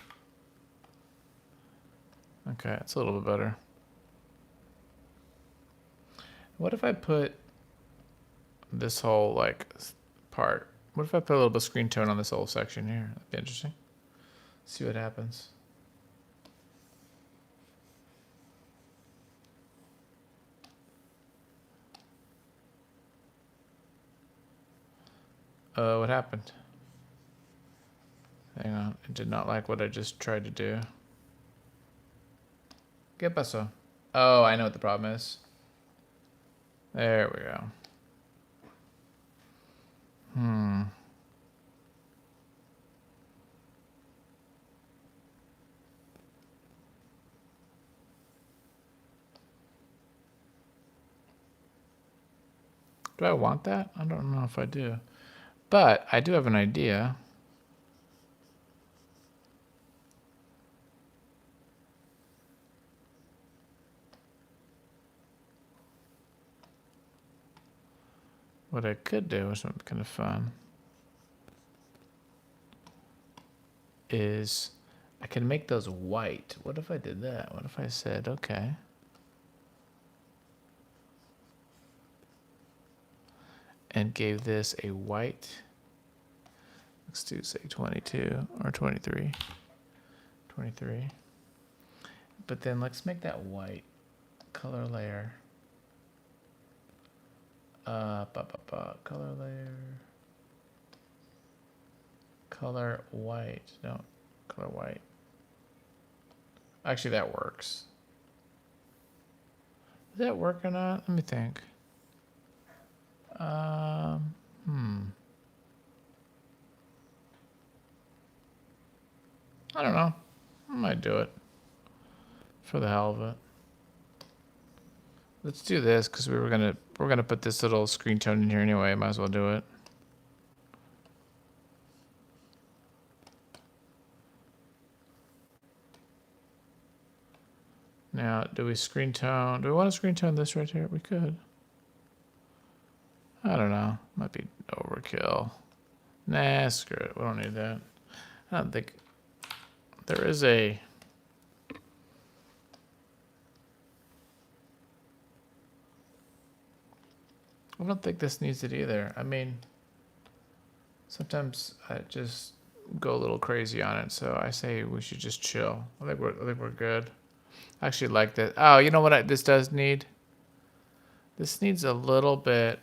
Okay, it's a little bit better. What if I put this whole like part? What if I put a little bit of screen tone on this whole section here? That'd be interesting. See what happens. What happened? Hang on, I did not like what I just tried to do. ¿Qué pasó? Oh, I know what the problem is. There we go. Do I want that? I don't know if I do. But I do have an idea. What I could do, which is kind of fun, is I can make those white. What if I did that? What if I said, okay, and gave this a white, let's do say 22 or 23, 23. But then let's make that white color layer. Color layer. Color white. No, color white. Actually, that works. Does that work or not? Let me think. I don't know. I might do it for the hell of it. Let's do this because we're gonna put this little screen tone in here anyway. Might as well do it. Now, do we screen tone? Do we want to screen tone this right here? We could. I don't know. Might be overkill. Nah, screw it. We don't need that. I don't think there is a. I don't think this needs it either. I mean, sometimes I just go a little crazy on it, so I say we should just chill. I think we're good. I actually like that. Oh, you know what this does need? This needs a little bit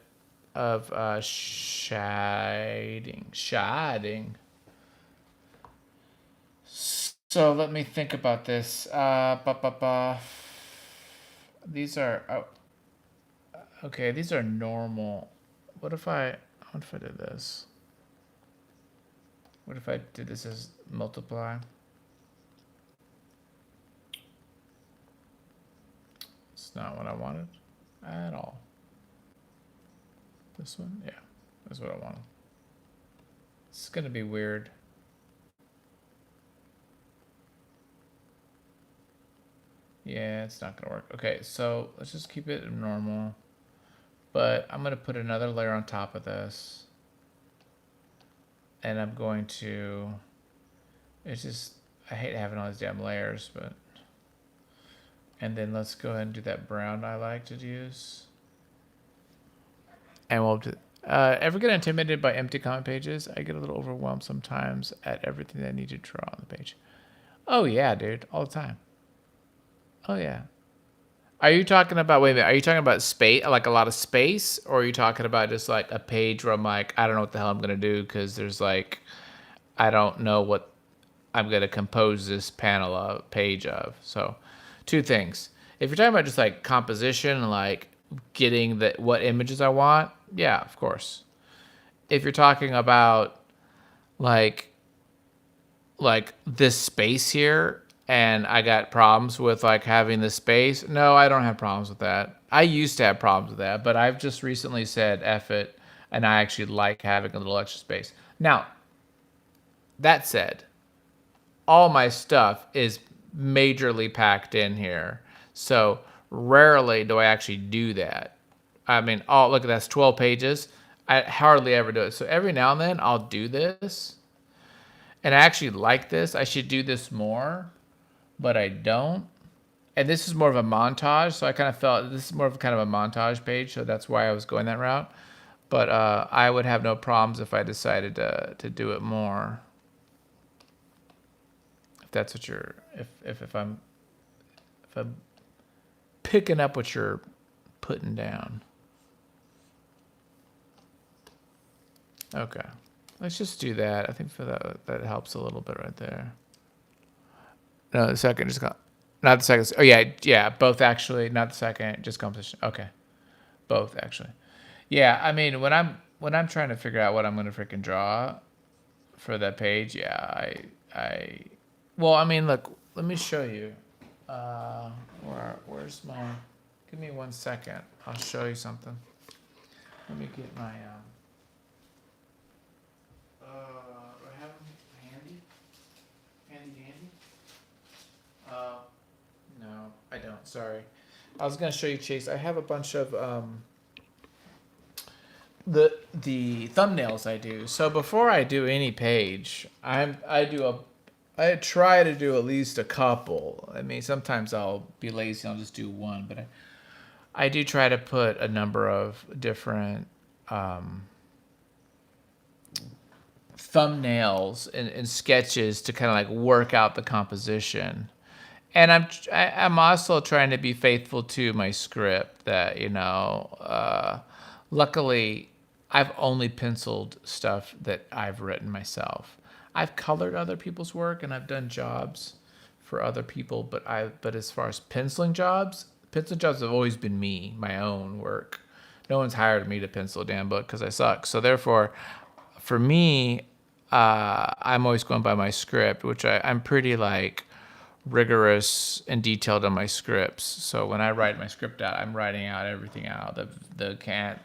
of shading. So let me think about this. These are okay. These are normal. What if I did this? What if I did this as multiply? It's not what I wanted at all. This one? Yeah, that's what I wanted. It's gonna be weird. Yeah, it's not gonna work. Okay, so let's just keep it normal. But I'm gonna put another layer on top of this. And I'm going to, it's just, I hate having all these damn layers, but, and then let's go ahead and do that brown I like to use. And we'll do, ever get intimidated by empty comment pages? I get a little overwhelmed sometimes at everything that I need to draw on the page. Oh yeah, dude, all the time. Oh yeah. Are you talking about, wait a minute, are you talking about space, like a lot of space? Or are you talking about just like a page where I'm like, I don't know what the hell I'm going to do because there's like, I don't know what I'm going to compose this page of. So two things. If you're talking about just like composition, like getting what images I want, yeah, of course. If you're talking about like this space here, and I got problems with like having the space. No, I don't have problems with that. I used to have problems with that, but I've just recently said F it, and I actually like having a little extra space. Now, that said, all my stuff is majorly packed in here, so rarely do I actually do that. I mean, oh, look, that's 12 pages. I hardly ever do it. So every now and then I'll do this, and I actually like this. I should do this more, but I don't. and this is more of a montage, so I kind of felt this is more of kind of a montage page, so that's why I was going that route. But I would have no problems if I decided to do it more. If that's what you're, if I'm picking up what you're putting down. Okay, let's just do that. I think for that helps a little bit right there. No, the second just got, not the second. Oh yeah, both actually. Not the second, just composition. Okay, both actually. Yeah, I mean when I'm trying to figure out what I'm gonna freaking draw for that page, yeah, well, I mean, look, let me show you. Where's my? Give me 1 second. I'll show you something. Let me get my do I have them handy? Handy dandy? No, I don't. Sorry. I was gonna show you, Chase. I have a bunch of the thumbnails I do. So before I do any page, I try to do at least a couple. I mean, sometimes I'll be lazy and I'll just do one, but I do try to put a number of different thumbnails and sketches to kind of like work out the composition. And I'm also trying to be faithful to my script that, luckily I've only penciled stuff that I've written myself. I've colored other people's work and I've done jobs for other people, but as far as penciling jobs have always been me, my own work. No one's hired me to pencil a damn book because I suck. So therefore, for me, I'm always going by my script, which I'm pretty like rigorous and detailed on my scripts. So when I write my script out, I'm writing out everything out, the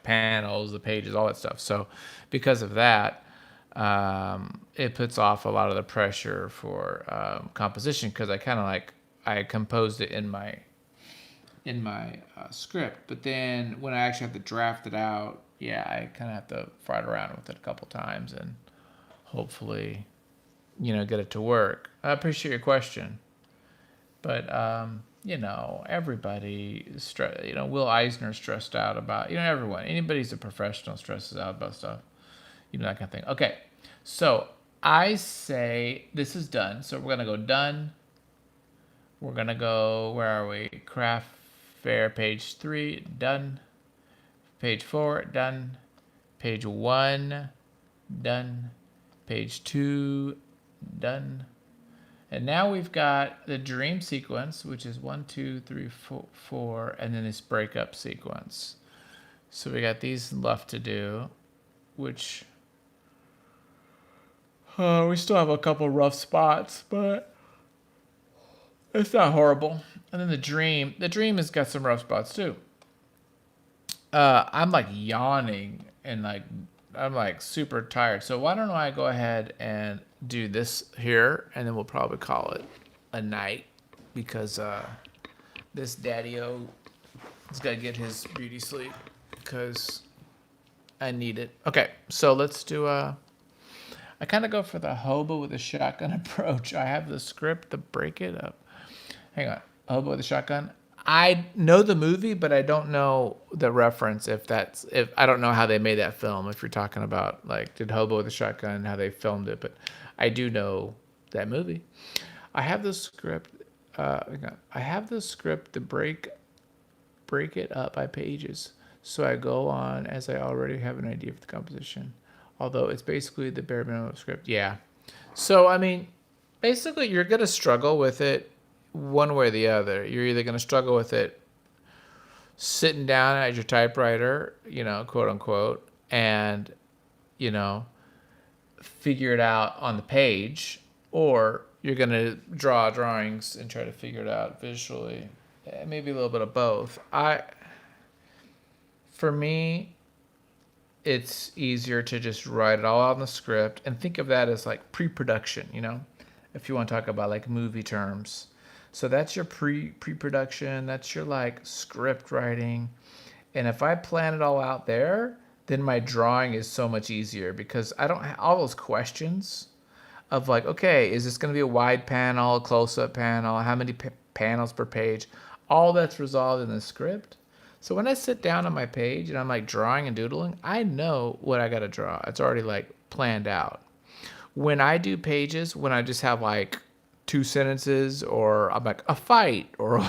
panels, the pages, all that stuff. So because of that, it puts off a lot of the pressure for composition because I composed it in my script. But then when I actually have to draft it out, yeah, I kind of have to fight around with it a couple times and hopefully, get it to work. I appreciate your question. But, everybody, Will Eisner stressed out about, everyone. Anybody who's a professional stresses out about stuff, that kind of thing. Okay, so I say this is done. So we're going to go done. We're going to go, where are we? Craft Fair, page 3, done. Page 4, done. Page 1, done. Page 2, done. And now we've got the dream sequence, which is 1, 2, 3, 4, and then this breakup sequence. So we got these left to do, which we still have a couple rough spots, but it's not horrible. And then the dream has got some rough spots too. I'm like yawning and I'm like super tired. So why don't I go ahead and do this here, and then we'll probably call it a night because this daddy-o has got to get his beauty sleep because I need it. Okay, so let's do I kind of go for the hobo with a shotgun approach. I have the script to break it up. Hang on. Hobo with a shotgun. I know the movie, but I don't know the reference. If I don't know how they made that film. If you're talking about did Hobo with a Shotgun, how they filmed it, but I do know that movie. I have the script. I have the script to break it up by pages. So I go on as I already have an idea for the composition. Although it's basically the bare minimum script. Yeah. So I mean, basically, you're gonna struggle with it one way or the other. You're either going to struggle with it sitting down at your typewriter, quote unquote, and, figure it out on the page, or you're going to draw drawings and try to figure it out visually. Maybe a little bit of both. For me, it's easier to just write it all out in the script and think of that as like pre-production, if you want to talk about movie terms. So that's your pre-production. That's your script writing. And if I plan it all out there, then my drawing is so much easier because I don't have all those questions of okay, is this going to be a wide panel, close-up panel? How many panels per page. All that's resolved in the script. So when I sit down on my page and I'm like drawing and doodling, I know what I got to draw. It's already like planned out. When I do pages, when I just have like two sentences or I'm like a fight or,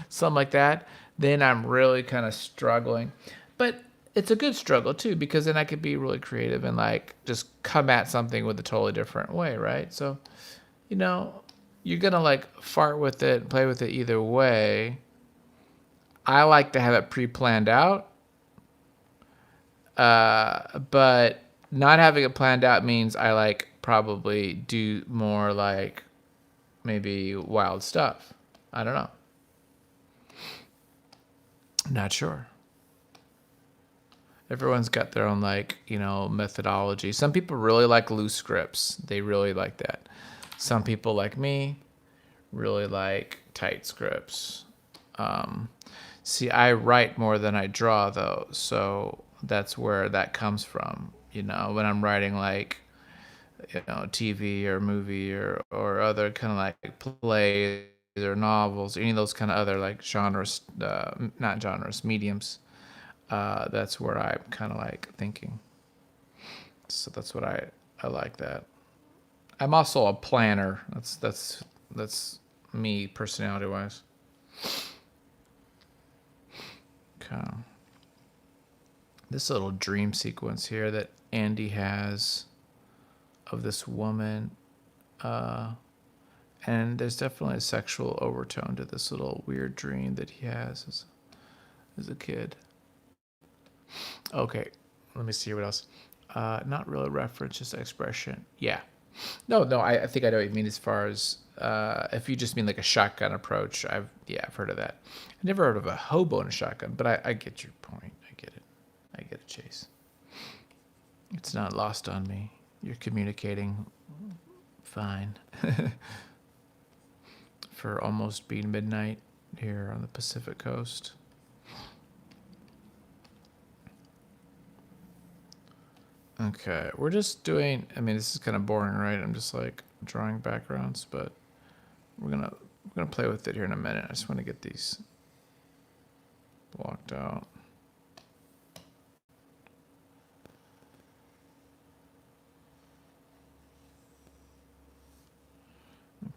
something like that, then I'm really kind of struggling. But it's a good struggle too, because then I could be really creative and like just come at something with a totally different way, right? So, you're going to like fart with it, play with it either way. I like to have it pre-planned out. But not having it planned out means I like probably do more like maybe wild stuff. I don't know. Not sure. Everyone's got their own like, methodology. Some people really like loose scripts. They really like that. Some people like me really like tight scripts. See, I write more than I draw though. So that's where that comes from. When I'm writing like, TV or movie or other kind of like plays or novels, or any of those kind of other like genres, not genres, mediums. That's where I'm kind of like thinking. So that's what I like that. I'm also a planner. That's me personality wise. Okay. This little dream sequence here that Andy has of this woman, and there's definitely a sexual overtone to this little weird dream that he has as a kid. Okay, let me see what else. Not really a reference, just expression. Yeah. No, I think I know what you mean as far as if you just mean like a shotgun approach. I've heard of that. I've never heard of a hobo and a shotgun, but I get your point. I get it. I get it, Chase. It's not lost on me. You're communicating fine. For almost being midnight here on the Pacific Coast. Okay, we're just doing, this is kind of boring, right? I'm just like drawing backgrounds, but we're gonna play with it here in a minute. I just want to get these blocked out.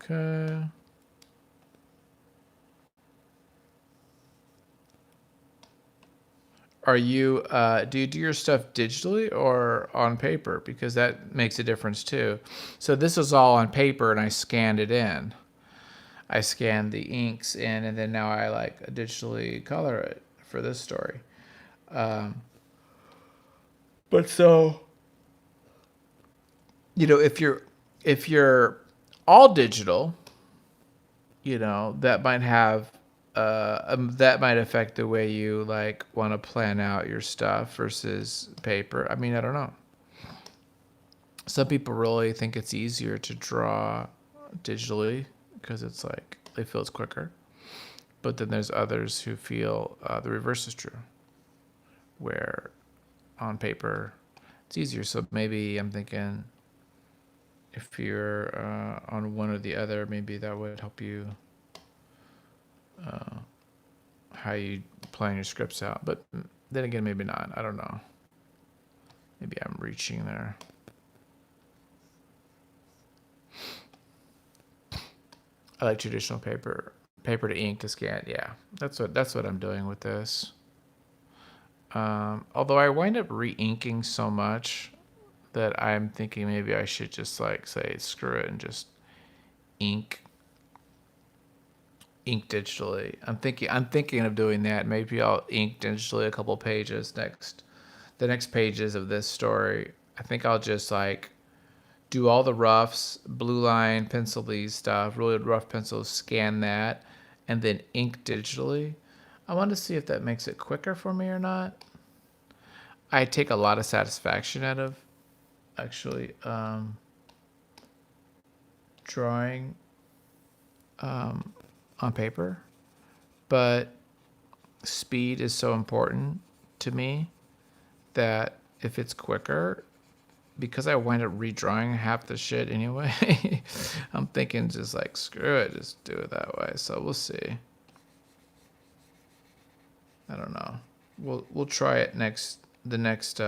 Okay. Are you do you do your stuff digitally or on paper? Because that makes a difference too. So this is all on paper and I scanned it in. I scanned the inks in and then now I like digitally color it for this story. But so if you're all digital, that might have that might affect the way you like want to plan out your stuff versus paper. I don't know. Some people really think it's easier to draw digitally because it's like they feel it's quicker. But then there's others who feel the reverse is true, where on paper it's easier. So maybe I'm thinking if you're on one or the other, maybe that would help you how you plan your scripts out. But then again, maybe not. I don't know. Maybe I'm reaching there. I like traditional paper to ink to scan. Yeah, that's what I'm doing with this. Although I wind up re-inking so much that I'm thinking maybe I should just like say screw it and just ink digitally. I'm thinking of doing that. Maybe I'll ink digitally a couple pages the next pages of this story. I think I'll just like do all the roughs, blue line, pencil these stuff, really rough pencils, scan that, and then ink digitally. I want to see if that makes it quicker for me or not. I take a lot of satisfaction out of actually drawing on paper, but speed is so important to me that if it's quicker, because I wind up redrawing half the shit anyway, I'm thinking just like, screw it, just do it that way. So we'll see. I don't know. We'll try it the next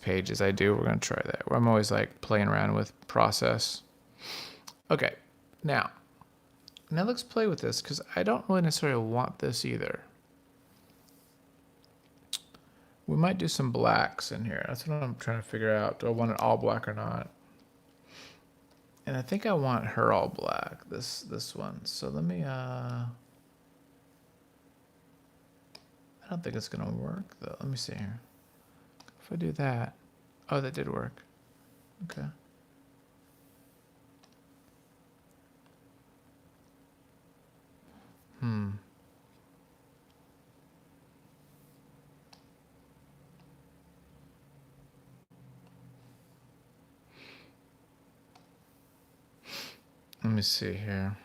pages I do. We're gonna try that. I'm always like playing around with process. Okay, now let's play with this because I don't really necessarily want this either. We might do some blacks in here. That's what I'm trying to figure out. Do I want it all black or not? And I think I want her all black, this one. So let me, I don't think it's gonna work though. Let me see here. If I do that, oh, that did work. Okay. Let me see here.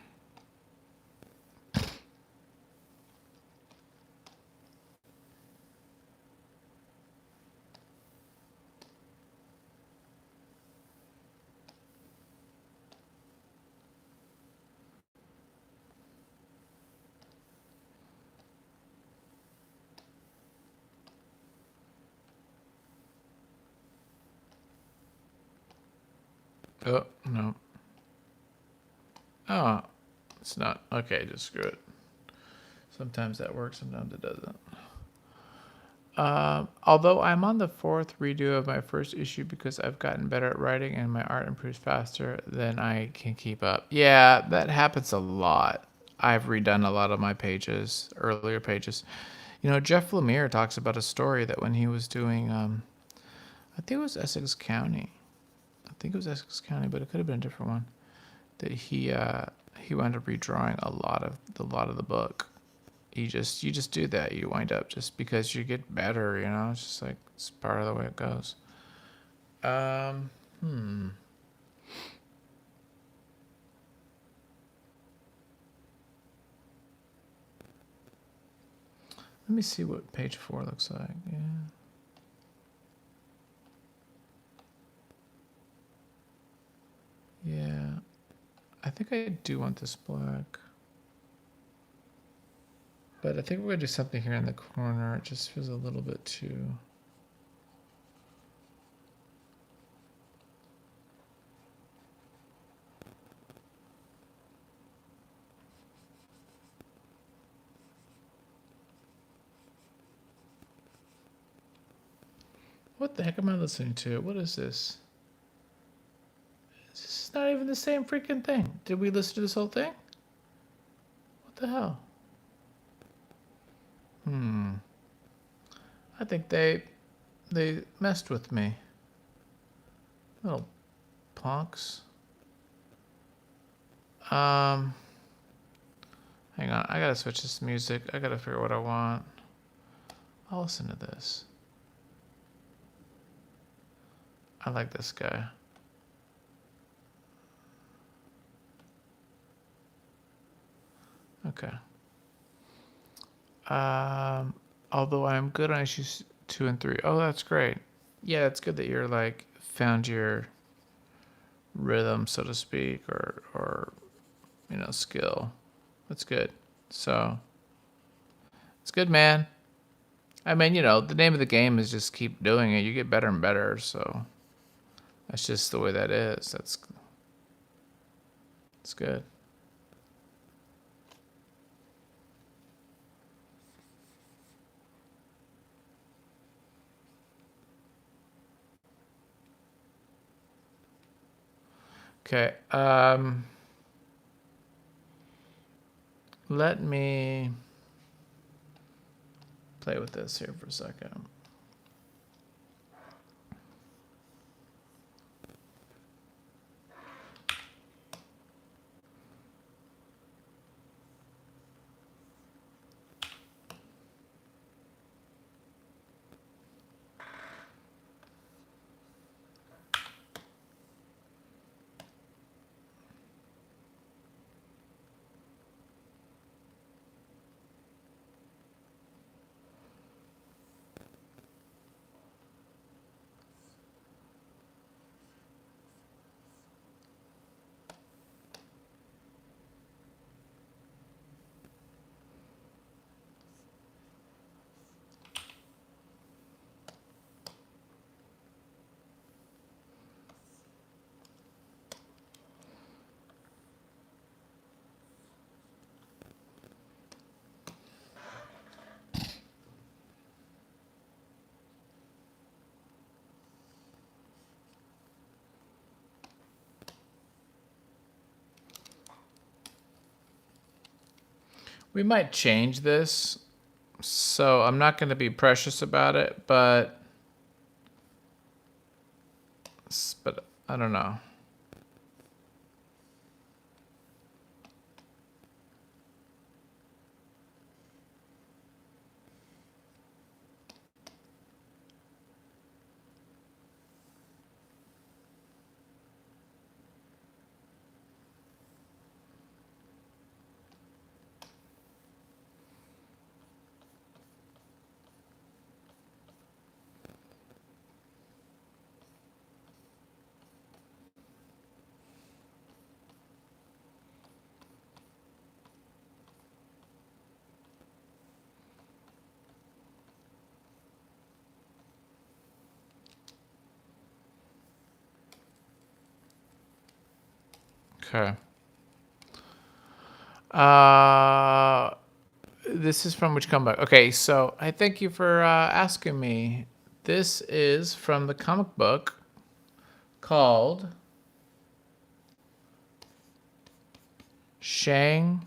Oh, no. Oh, it's not. Okay, just screw it. Sometimes that works, sometimes it doesn't. Although I'm on the 4th redo of my first issue because I've gotten better at writing and my art improves faster than I can keep up. Yeah, that happens a lot. I've redone a lot of my pages, earlier pages. You know, Jeff Lemire talks about a story that when he was doing, I think it was Essex County. I think it was Essex County, but it could have been a different one. That he wound up redrawing a lot of the book. You just do that. You wind up just because you get better, you know. It's just like it's part of the way it goes. Let me see what page 4 looks like. Yeah. Yeah. I think I do want this black. But I think we're going to do something here in the corner. It just feels a little bit too... What the heck am I listening to? What is this? This is not even the same freaking thing. Did we listen to this whole thing? What the hell? I think they messed with me. Little punks. Hang on, I gotta switch this music. I gotta figure out what I want. I'll listen to this. I like this guy. Okay. Although I'm good on issues 2 and 3. Oh, that's great. Yeah, it's good that you're like found your rhythm, so to speak, or you know, skill. That's good. So it's good, man. I mean, you know, the name of the game is just keep doing it. You get better and better. So that's just the way that is. That's good. Okay. Let me play with this here for a second. We might change this, so I'm not going to be precious about it, but I don't know. Okay. This is from which comic? Okay, so I thank you for asking me. This is from the comic book called Shang-Gri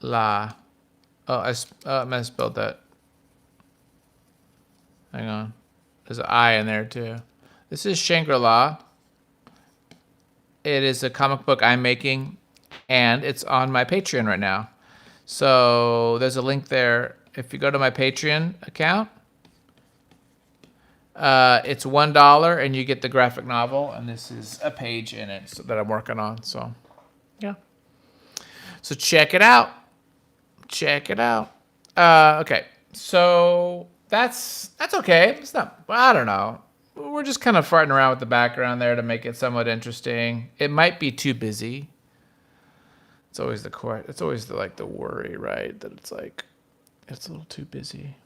La. Oh, I misspelled that. Hang on. There's an I in there too. This is Shangri-La. It is a comic book I'm making, and it's on my Patreon right now. So there's a link there. If you go to my Patreon account, it's $1 and you get the graphic novel, and this is a page in it that I'm working on. So, yeah. So check it out. Check it out. Okay. So that's okay. It's not. I don't know. We're just kind of farting around with the background there to make it somewhat interesting. It might be too busy. It's always the worry, right? That it's a little too busy.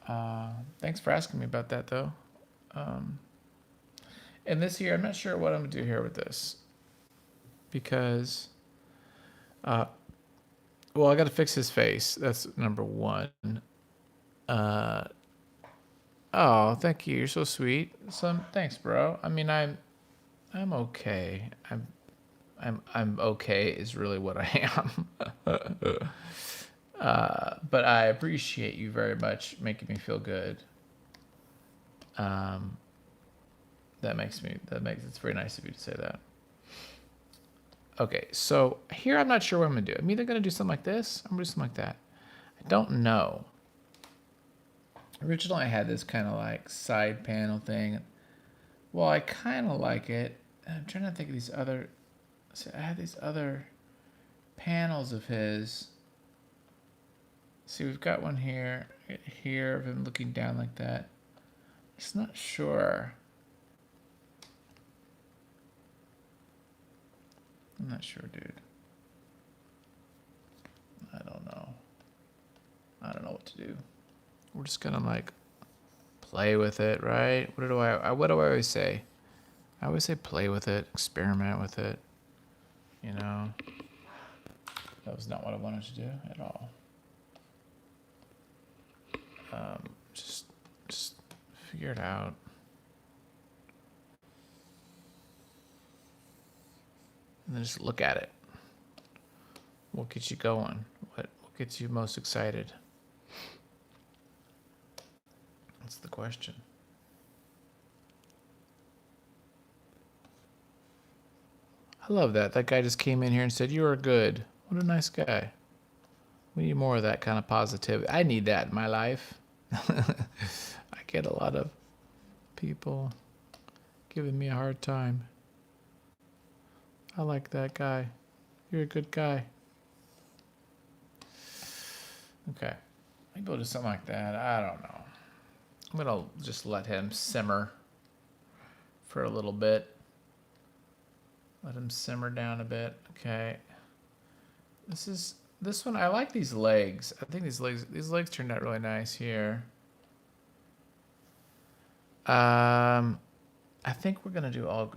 Thanks for asking me about that, though. And this year, I'm not sure what I'm gonna do here with this because, well, I got to fix his face. That's number one. Oh, thank you. You're so sweet. Thanks, bro. I mean, I'm okay. I'm okay is really what I am. But I appreciate you very much making me feel good. It's very nice of you to say that. Okay, so here I'm not sure what I'm gonna do. I'm either gonna do something like this, I'm gonna do something like that. I don't know. Originally I had this kind of like side panel thing. Well, I kind of like it. I'm trying to think of these other. So I had these other panels of his. See, we've got one here of him looking down like that. Just not sure. I'm not sure, dude. I don't know. I don't know what to do. We're just gonna like play with it, right? What do I always say? I always say play with it, experiment with it. You know, that was not what I wanted to do at all. Just figure it out. And then just look at it. What gets you going? What gets you most excited? That's the question. I love that. That guy just came in here and said, "You are good." What a nice guy. We need more of that kind of positivity. I need that in my life. I get a lot of people giving me a hard time. I like that guy. You're a good guy. Okay. Maybe we'll do something like that. I don't know. I'm going to just let him simmer for a little bit. Let him simmer down a bit. Okay. This one, I like these legs. I think these legs turned out really nice here. I think we're gonna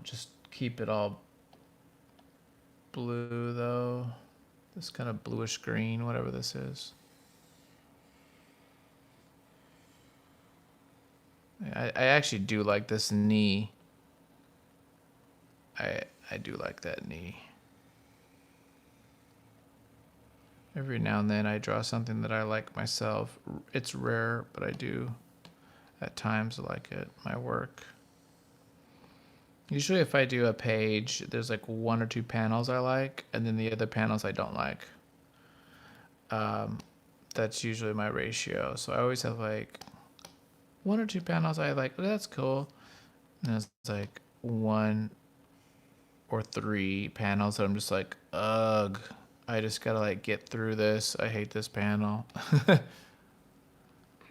just keep it all blue though. This kind of bluish green, whatever this is. I actually do like this knee. I do like that knee. Every now and then I draw something that I like myself. It's rare, but I do at times like it, my work. Usually if I do a page, there's like 1 or 2 panels I like, and then the other panels I don't like. That's usually my ratio. So I always have like 1 or 2 panels I like, oh, that's cool. And it's like 1 or 3 panels that I'm just like, ugh, I just gotta like get through this. I hate this panel.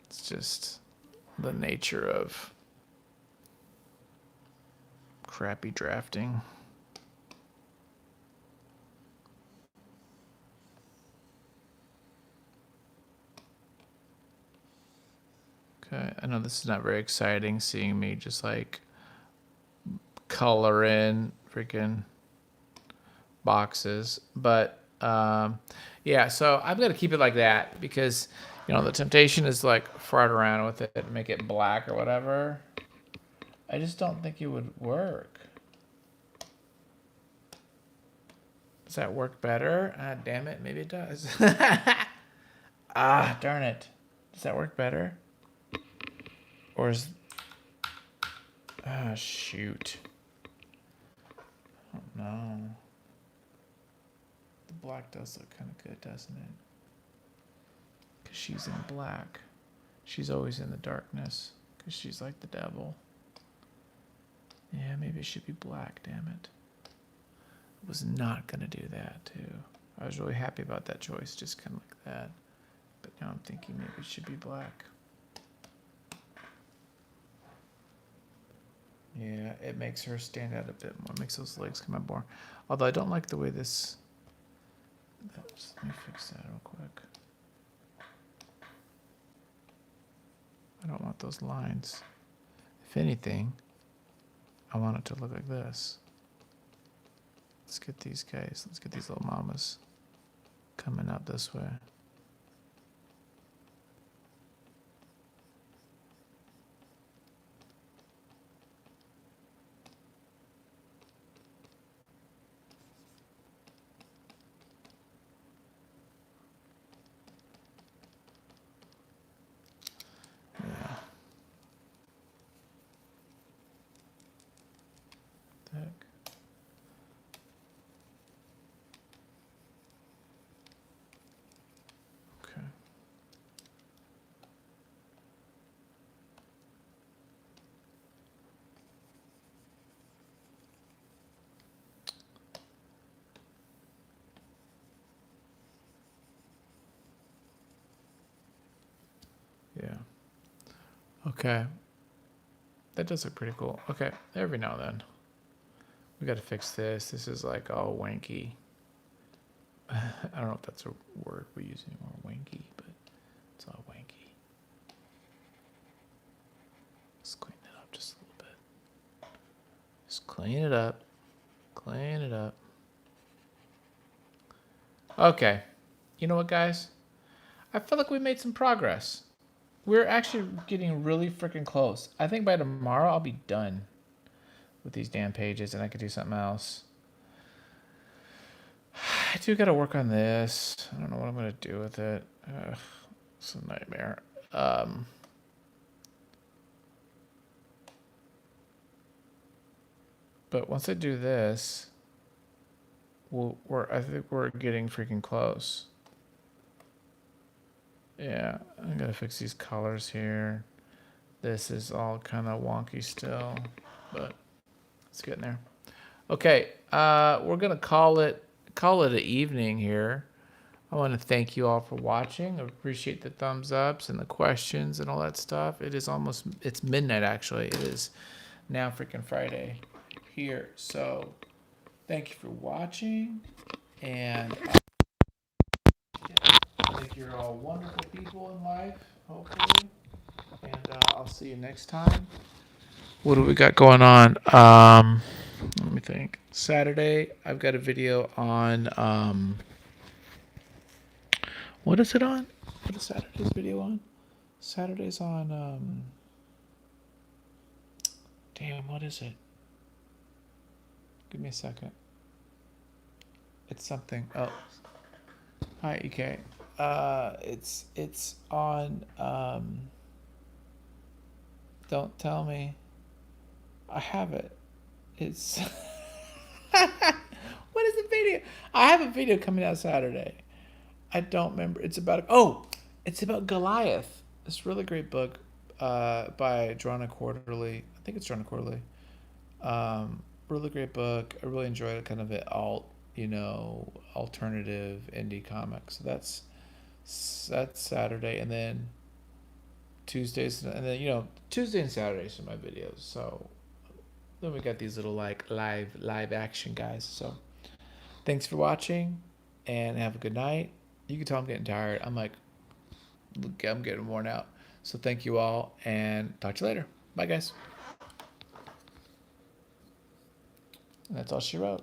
It's just the nature of crappy drafting. Okay, I know this is not very exciting seeing me just like color in freaking boxes, but yeah, so I'm gonna keep it like that because the temptation is like fart around with it and make it black or whatever. I just don't think it would work. Does that work better? Ah, damn it, maybe it does. Ah, darn it. Does that work better? Or is... Ah, shoot. Oh, no. The black does look kind of good, doesn't it? Because she's in black. She's always in the darkness. Because she's like the devil. Yeah, maybe it should be black, damn it. I was not going to do that, too. I was really happy about that choice, just kind of like that. But now I'm thinking maybe it should be black. Yeah, it makes her stand out a bit more. It makes those legs come out more. Although I don't like the way this... Let me fix that real quick. I don't want those lines. If anything, I want it to look like this. Let's get these guys. Let's get these little mamas coming out this way. Yeah. Heck. Okay. Yeah. Okay. That does look pretty cool. Okay, every now and then. We gotta fix this. This is like all wanky. I don't know if that's a word we use anymore, wanky, but it's all wanky. Let's clean it up just a little bit. Just clean it up. Clean it up. Okay. You know what, guys? I feel like we made some progress. We're actually getting really freaking close. I think by tomorrow I'll be done with these damn pages and I could do something else. I do got to work on this. I don't know what I'm going to do with it. It's a nightmare. But once I do this, I think we're getting freaking close. Yeah, I'm gonna fix these colors here. This is all kind of wonky still, but it's getting there. Okay, we're gonna call it an evening here. I want to thank you all for watching. I appreciate the thumbs ups and the questions and all that stuff. It's midnight actually. It is now freaking Friday here. So thank you for watching, and I think you're all wonderful people in life, hopefully. And I'll see you next time. What do we got going on? Let me think. Saturday, I've got a video on. What is it on? What is Saturday's video on? Saturday's on. Damn, what is it? Give me a second. It's something. Oh, hi, EK. It's on. Don't tell me. I have it. It's. What is the video? I have a video coming out Saturday. I don't remember. It's about. Oh, it's about Goliath. This really great book, by Drona Quarterly. I think it's Drona Quarterly. Really great book. I really enjoyed it. Kind of an alternative indie comic. So that's Saturday, and then Tuesdays, and then Tuesday and Saturdays are my videos. So then we got these little like live action guys. So thanks for watching, and have a good night. You can tell I'm getting tired. I'm getting worn out. So thank you all, and talk to you later. Bye, guys. And that's all she wrote.